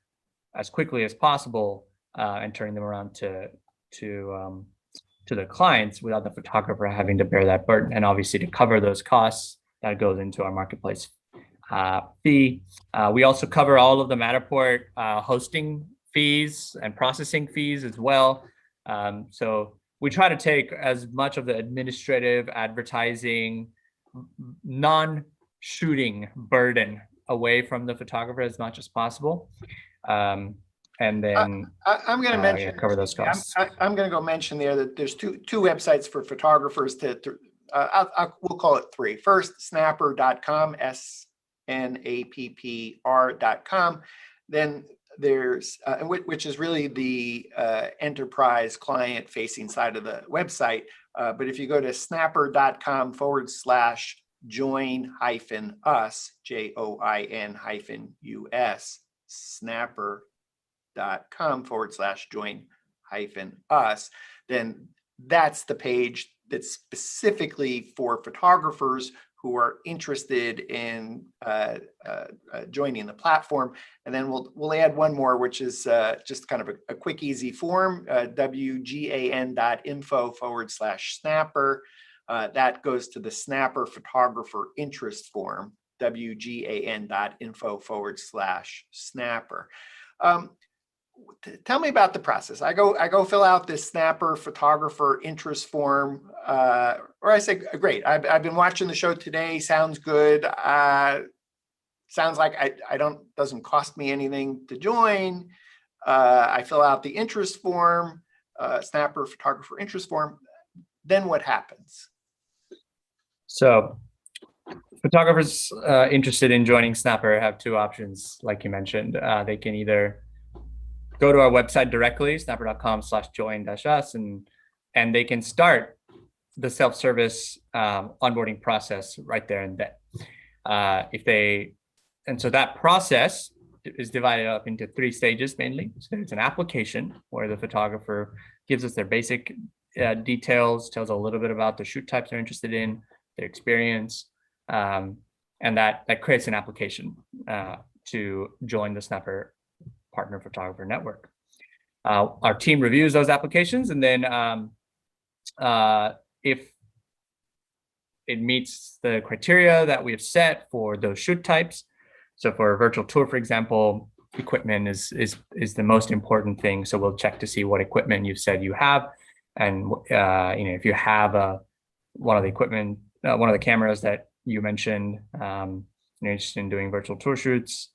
as quickly as possible, and turning them around to the clients without the photographer having to bear that burden. And obviously to cover those costs, that goes into our marketplace fee. We also cover all of the Matterport hosting fees and processing fees as well. So we try to take as much of the administrative, advertising, non-shooting burden away from the photographer as much as possible. And then I'm going to mention cover those costs. I'm going to go mention there that there's two websites for photographers we'll call it three. First, snappr.com, snappr.com. Then there's which is really the enterprise client facing side of the website. But if you go to snappr.com/join-us, JOIN-US, snappr.com/join-us, then that's the page that's specifically for photographers who are interested in joining the platform. And then we'll add one more, which is just kind of a quick, easy form, WGAN.info/Snappr. That goes to the Snappr photographer interest form, WGAN.info/Snappr. Tell me about the process. I go fill out this Snappr photographer interest form, or I say, great, I've been watching the show today. Sounds good. Sounds like doesn't cost me anything to join. I fill out the interest form, Snappr photographer interest form. Then what happens? So photographers interested in joining Snappr have two options, like you mentioned. They can either go to our website directly, snappr.com/join-us, and they can start the self-service onboarding process right there and then. So that process is divided up into 3 stages mainly. So it's an application where the photographer gives us their basic details, tells a little bit about the shoot types they're interested in, their experience, and that creates an application to join the Snappr Partner Photographer Network. Our team reviews those applications, and then if it meets the criteria that we have set for those shoot types. So for a virtual tour, for example, equipment is the most important thing. So we'll check to see what equipment you've said you have, and if you have one of the equipment, one of the cameras that you mentioned, you're interested in doing virtual tour shoots,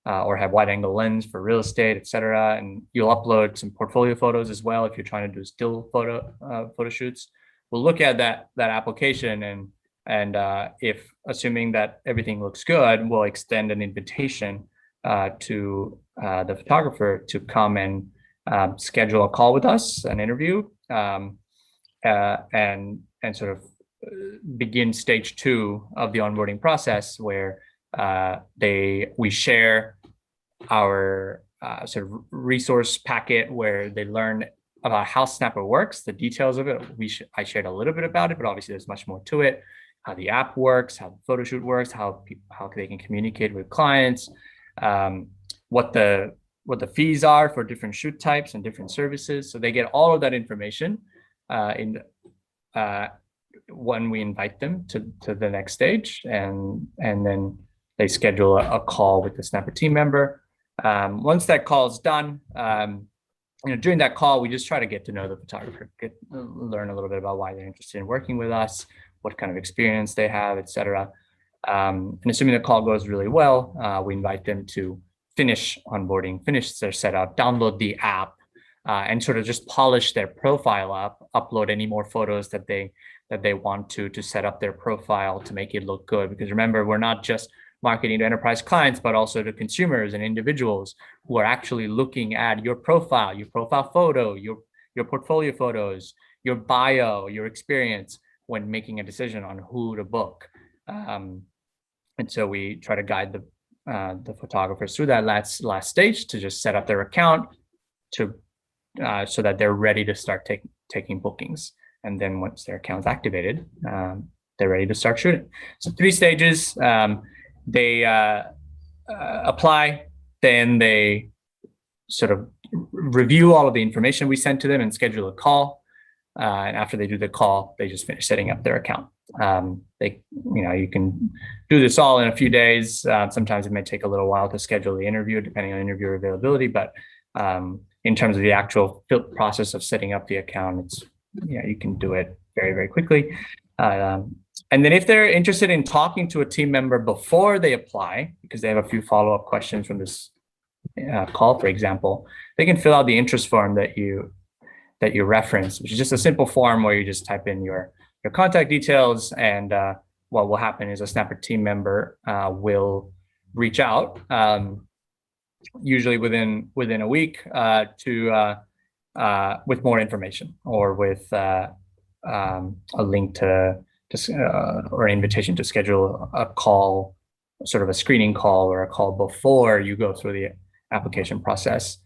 or have wide angle lens for real estate, et cetera. And you'll upload some portfolio photos as well if you're trying to do still photo shoots. We'll look at that application, and if assuming that everything looks good, we'll extend an invitation to the photographer to come and schedule a call with us, an interview, and sort of begin stage 2 of the onboarding process, where we share our sort of resource packet where they learn about how Snappr works, the details of it. I shared a little bit about it, but obviously there's much more to it. How the app works, how the photo shoot works, how they can communicate with clients, what the fees are for different shoot types and different services. So they get all of that information when we invite them to the next stage, and then they schedule a call with the Snappr team member. Once that call is done, during that call, we just try to get to know the photographer, learn a little bit about why they're interested in working with us, what kind of experience they have, et cetera. And assuming the call goes really well, we invite them to finish onboarding, finish their setup, download the app, and sort of just polish their profile up, upload any more photos that they want to set up their profile to make it look good. Because remember, we're not just marketing to enterprise clients, but also to consumers and individuals who are actually looking at your profile photo, your portfolio photos, your bio, your experience when making a decision on who to book. And so we try to guide the photographers through that last stage to just set up their account so that they're ready to start taking bookings. And then once their account's activated, they're ready to start shooting. So 3 stages. They apply, then they sort of review all of the information we sent to them and schedule a call. And after they do the call, they just finish setting up their account. You can do this all in a few days. Sometimes it may take a little while to schedule the interview, depending on interviewer availability. But in terms of the actual process of setting up the account, you can do it very, very quickly. And then if they're interested in talking to a team member before they apply, because they have a few follow-up questions from this call, for example, they can fill out the interest form that you reference, which is just a simple form where you just type in your contact details, and what will happen is a Snappr team member will reach out, usually within a week, with more information, or with a link to or an invitation to schedule a call, sort of a screening call or a call before you go through the application process.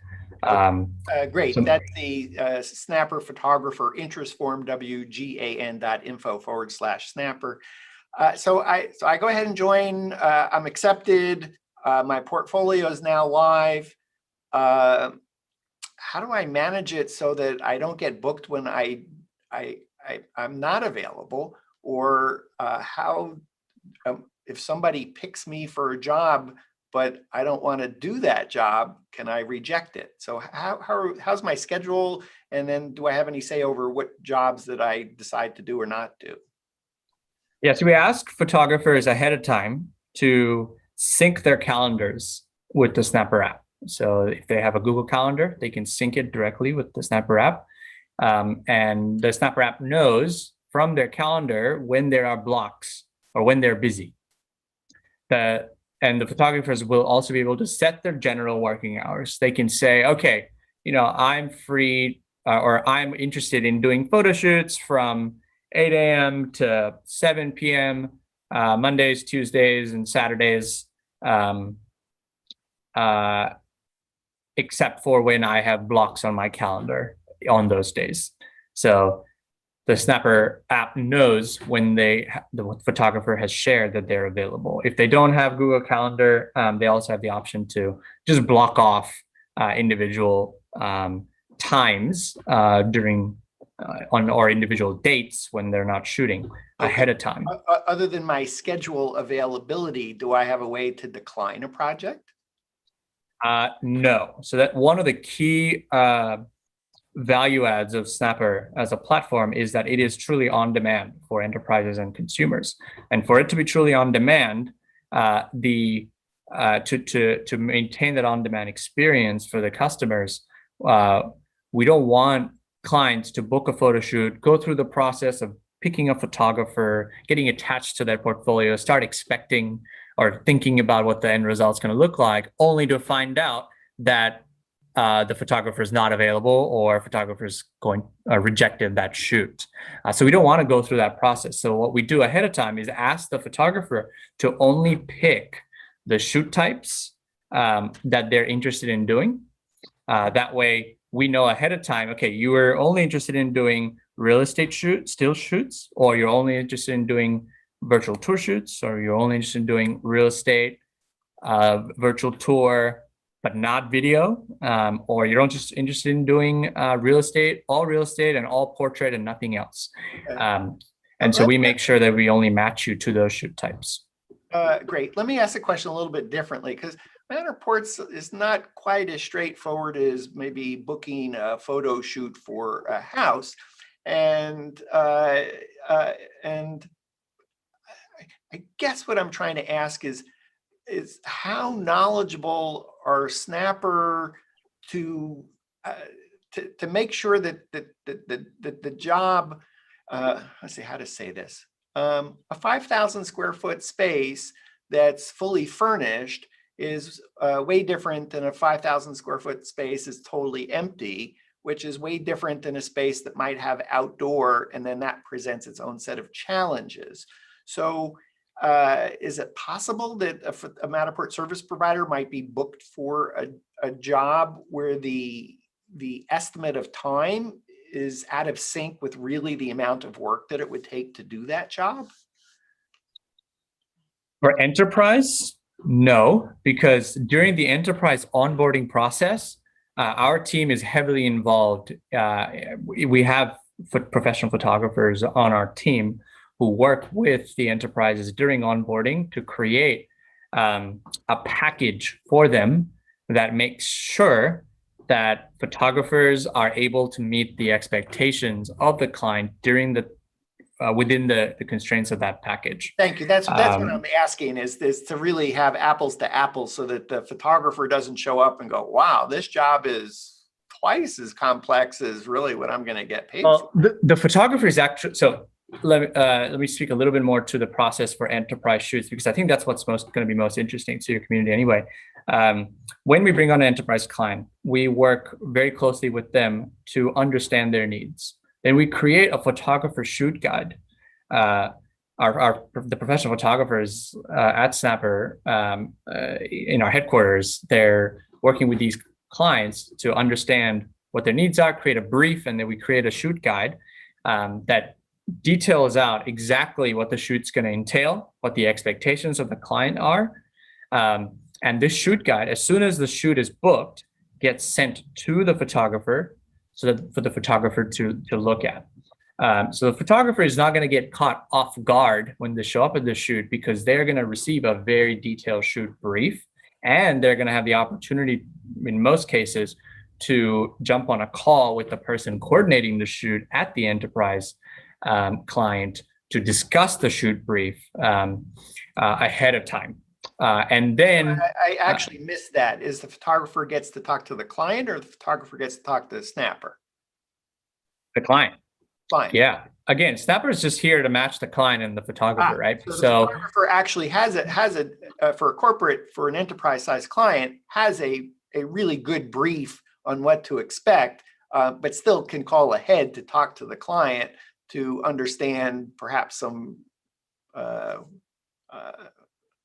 Great. That's the Snappr photographer interest form, WGAN.info/Snappr. So I go ahead and join. I'm accepted. My portfolio is now live. How do I manage it so that I don't get booked when I'm not available? Or if somebody picks me for a job, but I don't want to do that job, can I reject it? So how's my schedule? And then do I have any say over what jobs that I decide to do or not do? Yeah, so we ask photographers ahead of time to sync their calendars with the Snappr app. So if they have a Google Calendar, they can sync it directly with the Snappr app. And the Snappr app knows from their calendar when there are blocks or when they're busy. And the photographers will also be able to set their general working hours. They can say, okay, I'm free or I'm interested in doing photo shoots from 8 a.m. to 7 p.m. Mondays, Tuesdays, and Saturdays, except for when I have blocks on my calendar on those days. So the Snappr app knows when the photographer has shared that they're available. If they don't have Google Calendar, they also have the option to just block off individual times during on our individual dates when they're not shooting ahead of time. Other than my schedule availability, do I have a way to decline a project? No. So that one of the key value adds of Snappr as a platform is that it is truly on demand for enterprises and consumers. And for it to be truly on demand, to maintain that on-demand experience for the customers, we don't want clients to book a photo shoot, go through the process of picking a photographer, getting attached to their portfolio, start expecting or thinking about what the end result is going to look like, only to find out that the photographer is not available or photographer's rejected that shoot. So we don't want to go through that process. So what we do ahead of time is ask the photographer to only pick the shoot types that they're interested in doing. That way we know ahead of time, okay, you were only interested in doing real estate still shoots, or you're only interested in doing virtual tour shoots, or you're only interested in doing real estate, virtual tour, but not video, or you're just interested in doing all real estate and all portrait and nothing else. And so we make sure that we only match you to those shoot types. Great. Let me ask the question a little bit differently, because Matterport is not quite as straightforward as maybe booking a photo shoot for a house. And I guess what I'm trying to ask is how knowledgeable are Snappr to make sure that the job, let's see how to say this, a 5,000 square foot space that's fully furnished is way different than a 5,000 square foot space is totally empty, which is way different than a space that might have outdoor, and then that presents its own set of challenges. So is it possible that a Matterport service provider might be booked for a job where the estimate of time is out of sync with really the amount of work that it would take to do that job? For enterprise, no, because during the enterprise onboarding process, our team is heavily involved. We have professional photographers on our team who work with the enterprises during onboarding to create a package for them that makes sure that photographers are able to meet the expectations of the client during within the constraints of that package. Thank you. That's what I'm asking is to really have apples to apples so that the photographer doesn't show up and go, wow, this job is twice as complex as really what I'm going to get paid for. The photographer is actually, so let me speak a little bit more to the process for enterprise shoots, because I think that's what's going to be most interesting to your community anyway. When we bring on an enterprise client, we work very closely with them to understand their needs. Then we create a photographer shoot guide. The professional photographers at Snappr in our headquarters, they're working with these clients to understand what their needs are, create a brief, and then we create a shoot guide that details out exactly what the shoot's going to entail, what the expectations of the client are. And this shoot guide, as soon as the shoot is booked, gets sent to the photographer for the photographer to look at. So the photographer is not going to get caught off guard when they show up at the shoot, because they're going to receive a very detailed shoot brief, and they're going to have the opportunity, in most cases, to jump on a call with the person coordinating the shoot at the enterprise client to discuss the shoot brief ahead of time. And then I actually missed that. Is the photographer gets to talk to the client, or the photographer gets to talk to the Snappr? The client. Fine. Yeah. Again, Snappr is just here to match the client and the photographer, right? So the photographer actually has for a corporate, for an enterprise size client, has a really good brief on what to expect, but still can call ahead to talk to the client to understand perhaps some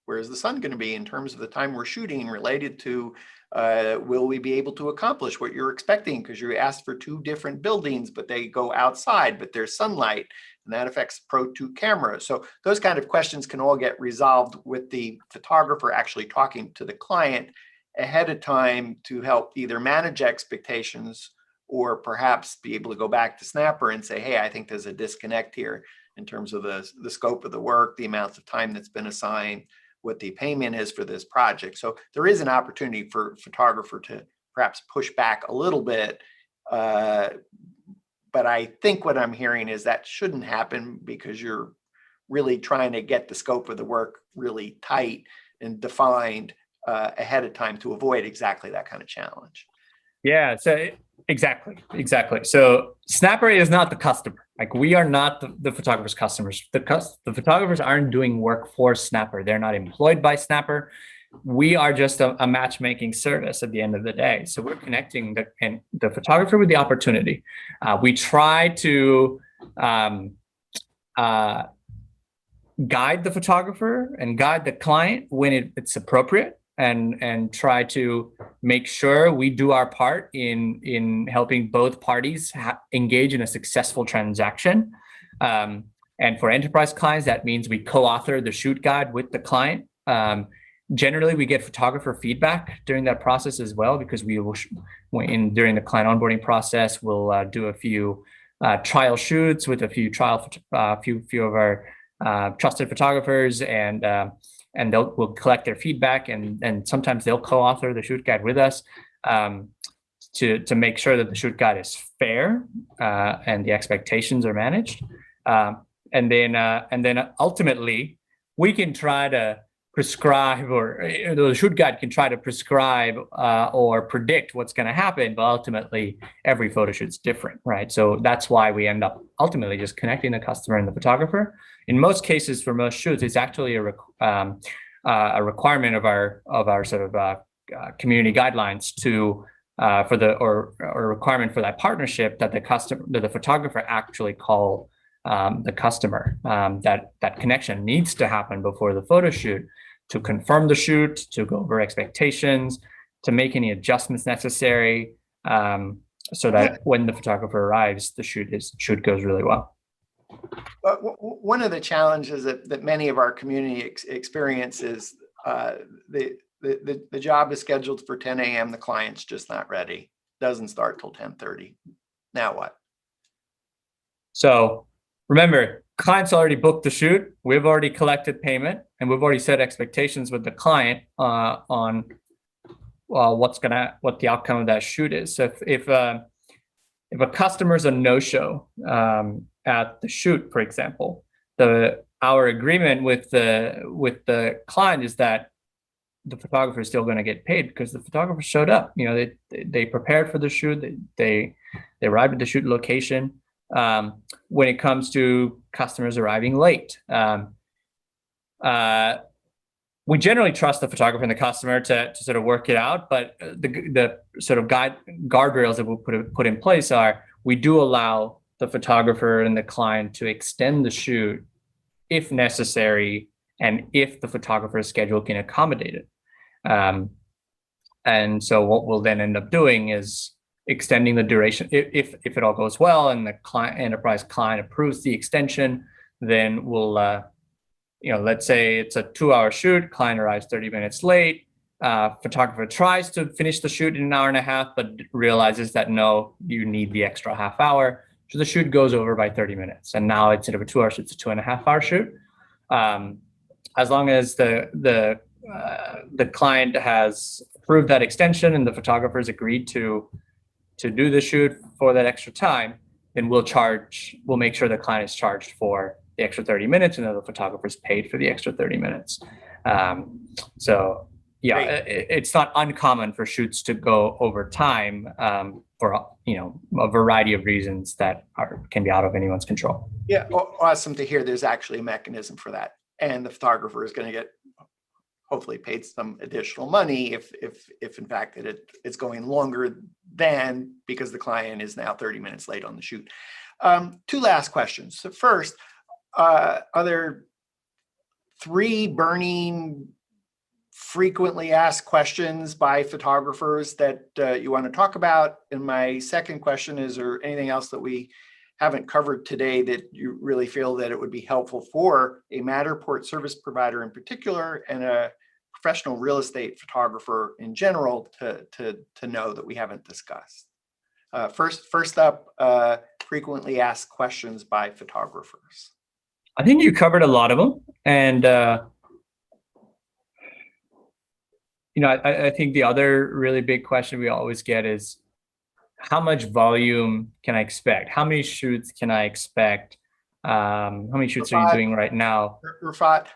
where's the sun going to be in terms of the time we're shooting, related to will we be able to accomplish what you're expecting, because you asked for 2 different buildings, but they go outside, but there's sunlight, and that affects Pro 2 camera. So those kind of questions can all get resolved with the photographer actually talking to the client ahead of time to help either manage expectations or perhaps be able to go back to Snappr and say, hey, I think there's a disconnect here in terms of the scope of the work, the amounts of time that's been assigned, what the payment is for this project. So there is an opportunity for photographer to perhaps push back a little bit. But I think what I'm hearing is that shouldn't happen because you're really trying to get the scope of the work really tight and defined ahead of time to avoid exactly that kind of challenge. Yeah, so exactly. So Snappr is not the customer. Like, we are not the photographer's customers. The photographers aren't doing work for Snappr. They're not employed by Snappr. We are just a matchmaking service at the end of the day. So we're connecting the photographer with the opportunity. We try to guide the photographer and guide the client when it's appropriate, and try to make sure we do our part in helping both parties engage in a successful transaction. And for enterprise clients, that means we co-author the shoot guide with the client. Generally, we get photographer feedback during that process as well, because we will, during the client onboarding process, we'll do a few trial shoots with a few few of our trusted photographers, and we'll collect their feedback, and sometimes they'll co-author the shoot guide with us to make sure that the shoot guide is fair and the expectations are managed. And then ultimately, we can try to prescribe, or the shoot guide can try to prescribe or predict what's going to happen, but ultimately every photo shoot's different, right? So that's why we end up ultimately just connecting the customer and the photographer. In most cases, for most shoots, it's actually a requirement of our sort of community guidelines or a requirement for that partnership that the photographer actually call the customer. That connection needs to happen before the photo shoot, to confirm the shoot, to go over expectations, to make any adjustments necessary, so that when the photographer arrives, the shoot goes really well. But one of the challenges that many of our community experience is the job is scheduled for 10 a.m. The client's just not ready. Doesn't start till 10:30. Now what? So remember, client's already booked the shoot. We've already collected payment, and we've already set expectations with the client on what the outcome of that shoot is. So if a customer's a no-show at the shoot, for example, our agreement with the client is that the photographer is still going to get paid because the photographer showed up. You know, they prepared for the shoot. They arrived at the shoot location. When it comes to customers arriving late, we generally trust the photographer and the customer to sort of work it out. But the sort of guardrails that we'll put in place are, we do allow the photographer and the client to extend the shoot if necessary, and if the photographer's schedule can accommodate it. And so what we'll then end up doing is extending the duration. If it all goes well and the enterprise client approves the extension, then we'll, let's say it's a 2-hour shoot, client arrives 30 minutes late, photographer tries to finish the shoot in an hour and a half, but realizes that no, you need the extra half hour. So the shoot goes over by 30 minutes. And now instead of a 2-hour shoot, it's a 2.5-hour shoot. As long as the client has approved that extension and the photographer's agreed to do the shoot for that extra time, then we'll make sure the client is charged for the extra 30 minutes and then the photographer's paid for the extra 30 minutes. So yeah, it's not uncommon for shoots to go over time for a variety of reasons that can be out of anyone's control. Yeah, awesome to hear there's actually a mechanism for that, and the photographer is going to get hopefully paid some additional money if in fact it's going longer than, because the client is now 30 minutes late on the shoot. 2 last questions. So first, are there 3 burning, frequently asked questions by photographers that you want to talk about? And my second question is, there anything else that we haven't covered today that you really feel that it would be helpful for a Matterport service provider in particular, and a professional real estate photographer in general to know that we haven't discussed? First up, frequently asked questions by photographers. I think you covered a lot of them. And, I think the other really big question we always get is, how much volume can I expect? How many shoots can I expect? How many shoots are you doing right now? Rafat,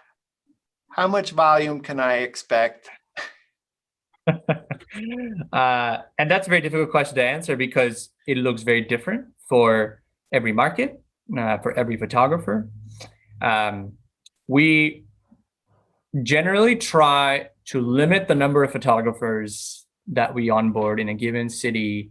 how much volume can I expect? And that's a very difficult question to answer because it looks very different for every market, for every photographer. We generally try to limit the number of photographers that we onboard in a given city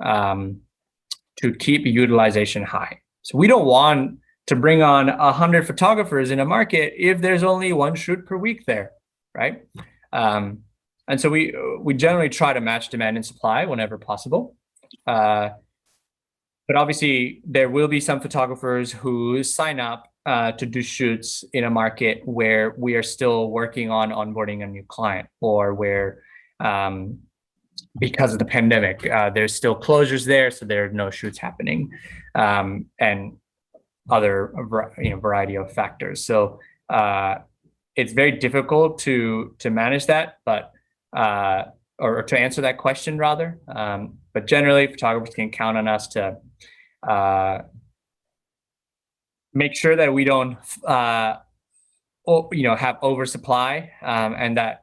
to keep utilization high. So we don't want to bring on 100 photographers in a market if there's only one shoot per week there, right? And so we generally try to match demand and supply whenever possible. But obviously, there will be some photographers who sign up to do shoots in a market where we are still working on onboarding a new client, or where because of the pandemic, there's still closures there, so there are no shoots happening, and other variety of factors. So it's very difficult to manage that, but or to answer that question rather. But generally, photographers can count on us to make sure that we don't have oversupply, and that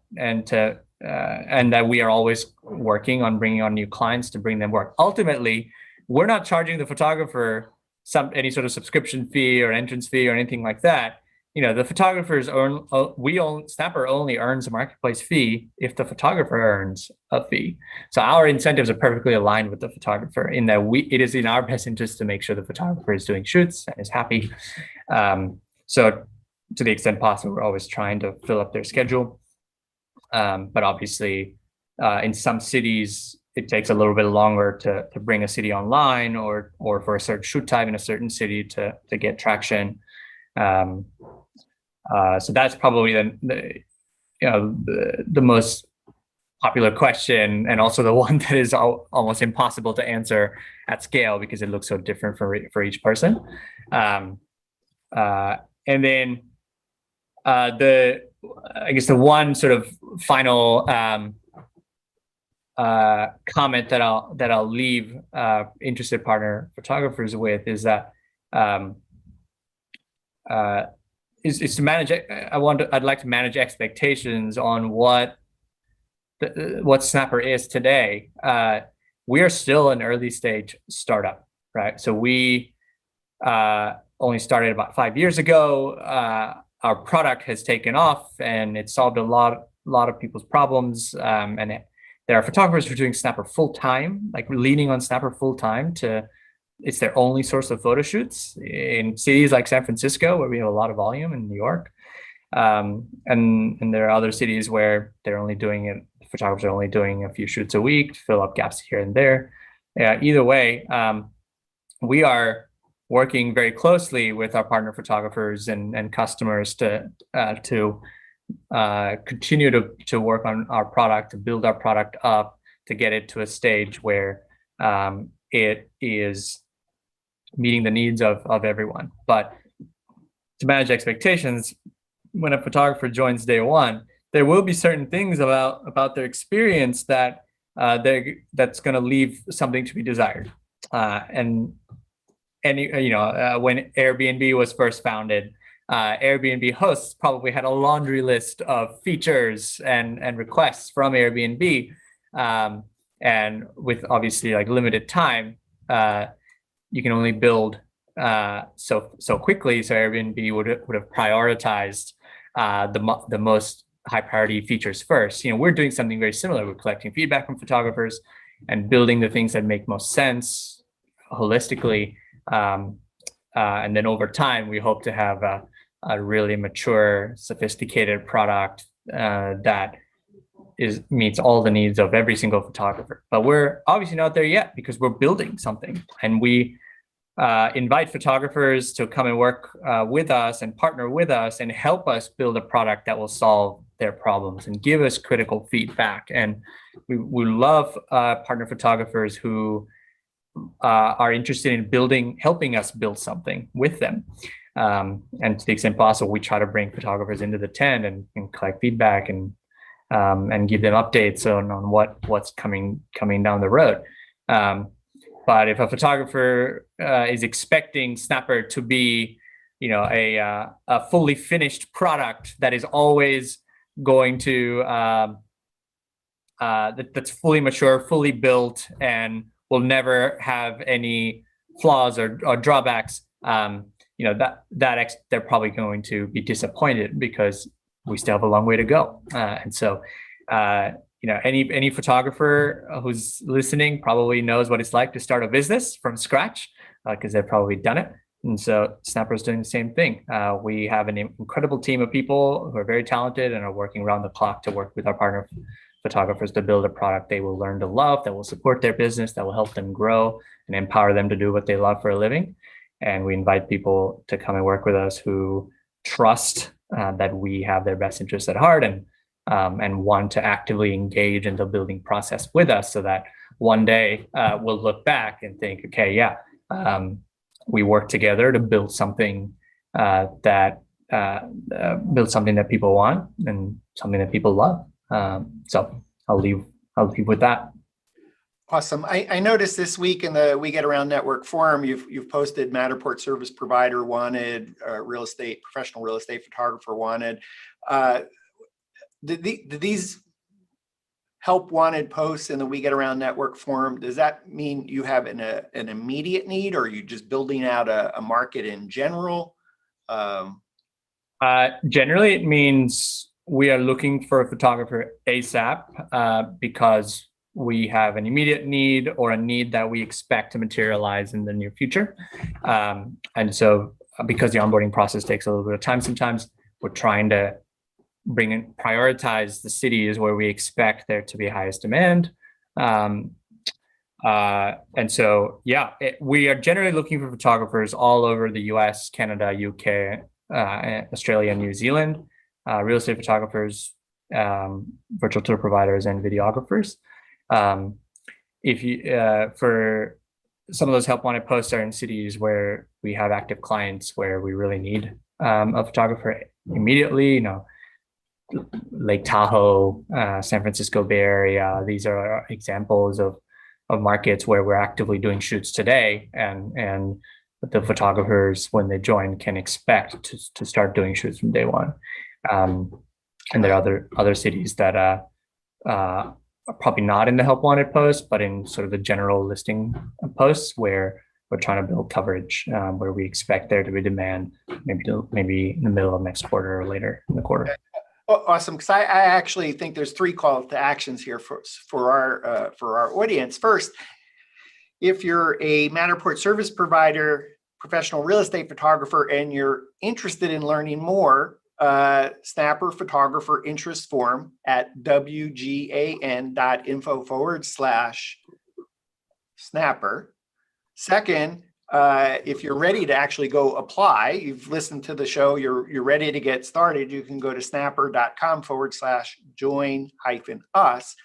we are always working on bringing on new clients to bring them work. Ultimately, we're not charging the photographer any sort of subscription fee or entrance fee or anything like that. The photographers Snappr only earns a marketplace fee if the photographer earns a fee. So our incentives are perfectly aligned with the photographer in that it is in our best interest to make sure the photographer is doing shoots and is happy. So to the extent possible, we're always trying to fill up their schedule. But obviously, in some cities, it takes a little bit longer to bring a city online, or for a certain shoot type in a certain city to get traction. So that's probably the most popular question, and also the one that is almost impossible to answer at scale because it looks so different for each person. And then the one sort of final comment that I'll leave interested partner photographers with is that is to manage. I'd like to manage expectations on what Snappr is today. We are still an early stage startup, right? So we only started about 5 years ago. Our product has taken off, and it solved a lot of people's problems. And there are photographers who are doing Snappr full time, like leaning on Snappr full time it's their only source of photo shoots in cities like San Francisco, where we have a lot of volume, in New York. And there are other cities where photographers are only doing a few shoots a week to fill up gaps here and there. Either way, we are working very closely with our partner photographers and customers to continue to work on our product, to build our product up, to get it to a stage where it is meeting the needs of everyone. But to manage expectations, when a photographer joins day one, there will be certain things about their experience that's going to leave something to be desired. And when Airbnb was first founded, Airbnb hosts probably had a laundry list of features and requests from Airbnb, and with obviously like limited time, you can only build so quickly. So Airbnb would have prioritized the most high priority features first. We're doing something very similar. We're collecting feedback from photographers and building the things that make most sense holistically. And then over time, we hope to have a really mature, sophisticated product that meets all the needs of every single photographer. But we're obviously not there yet because we're building something, and we invite photographers to come and work with us and partner with us and help us build a product that will solve their problems and give us critical feedback. And we love partner photographers who are interested in helping us build something with them. And to the extent possible, we try to bring photographers into the tent and collect feedback and give them updates on what's coming down the road. But if a photographer is expecting Snappr to be, a fully finished product that is always going to that's fully mature, fully built, and will never have any flaws or drawbacks, they're probably going to be disappointed because we still have a long way to go. And so, any photographer who's listening probably knows what it's like to start a business from scratch because they've probably done it. And so Snappr is doing the same thing. We have an incredible team of people who are very talented and are working around the clock to work with our partner photographers to build a product they will learn to love, that will support their business, that will help them grow and empower them to do what they love for a living. And we invite people to come and work with us who trust that we have their best interests at heart and want to actively engage in the building process with us, so that one day we'll look back and think, okay, we worked together to build something that people want and something that people love. So I'll leave with that. Awesome. I noticed this week in the We Get Around Network forum, you've posted Matterport service provider wanted, professional real estate photographer wanted. Did these help wanted posts in the We Get Around Network forum, does that mean you have an immediate need, or are you just building out a market in general? Generally, it means we are looking for a photographer ASAP because we have an immediate need or a need that we expect to materialize in the near future. And so because the onboarding process takes a little bit of time, sometimes we're trying to prioritize the cities where we expect there to be highest demand. And so, we are generally looking for photographers all over the US, Canada, UK, Australia, and New Zealand, real estate photographers, virtual tour providers, and videographers. If you, for some of those help wanted posts are in cities where we have active clients where we really need a photographer immediately, Lake Tahoe, San Francisco Bay Area. These are examples of markets where we're actively doing shoots today, and the photographers, when they join, can expect to start doing shoots from day one. And there are other cities that are probably not in the help wanted post, but in sort of the general listing posts where we're trying to build coverage, where we expect there to be demand, maybe in the middle of next quarter or later in the quarter. Awesome, because I actually think there's 3 call to actions here for our audience. First, if you're a Matterport service provider, professional real estate photographer, and you're interested in learning more, Snappr photographer interest form at wgan.info/Snappr. Second, if you're ready to actually go apply, you've listened to the show, you're ready to get started, you can go to snappr.com/join-us.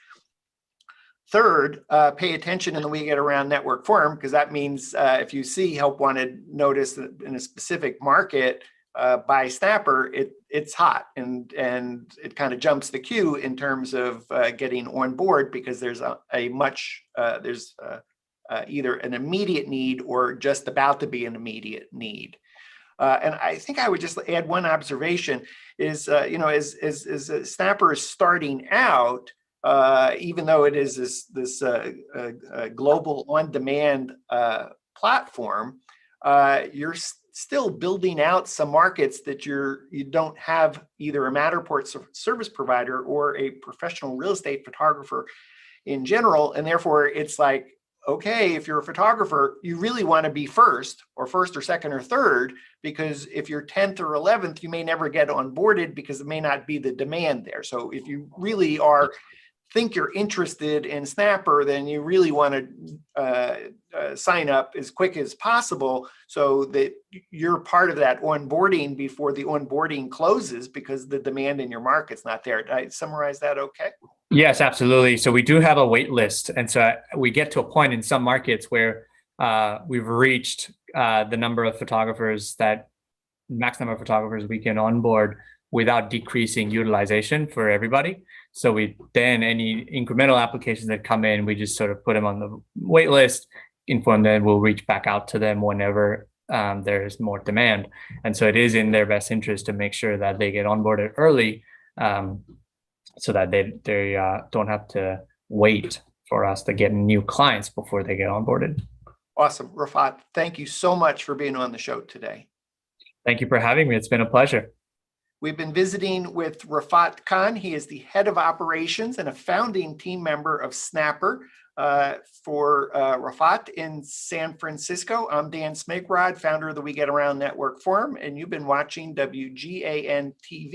Third, pay attention in the We Get Around Network forum, because that means if you see help wanted notice in a specific market by Snappr, it's hot and it kind of jumps the queue in terms of getting on board, because there's either an immediate need or just about to be an immediate need. And I think I would just add one observation is, as Snappr is starting out, even though it is this global on-demand platform, you're still building out some markets that you don't have either a Matterport service provider or a professional real estate photographer in general, and therefore it's like, okay, if you're a photographer, you really want to be first or second or third, because if you're 10th or 11th, you may never get onboarded because it may not be the demand there. So if you really think you're interested in Snappr, then you really want to sign up as quick as possible so that you're part of that onboarding before the onboarding closes, because the demand in your market's not there. Did I summarize that okay? Yes, absolutely. So we do have a wait list. And so we get to a point in some markets where we've reached the number of photographers max number of photographers we can onboard without decreasing utilization for everybody. So any incremental applications that come in, we just sort of put them on the wait list, inform them, we'll reach back out to them whenever there's more demand. And so it is in their best interest to make sure that they get onboarded early, so that they don't have to wait for us to get new clients before they get onboarded. Awesome. Rafat, thank you so much for being on the show today. Thank you for having me. It's been a pleasure. We've been visiting with Rafat Khan. He is the head of operations and a founding team member of Snappr. For Rafat in San Francisco, I'm Dan Smigrod, founder of the We Get Around Network Forum, and you've been watching WGAN-TV.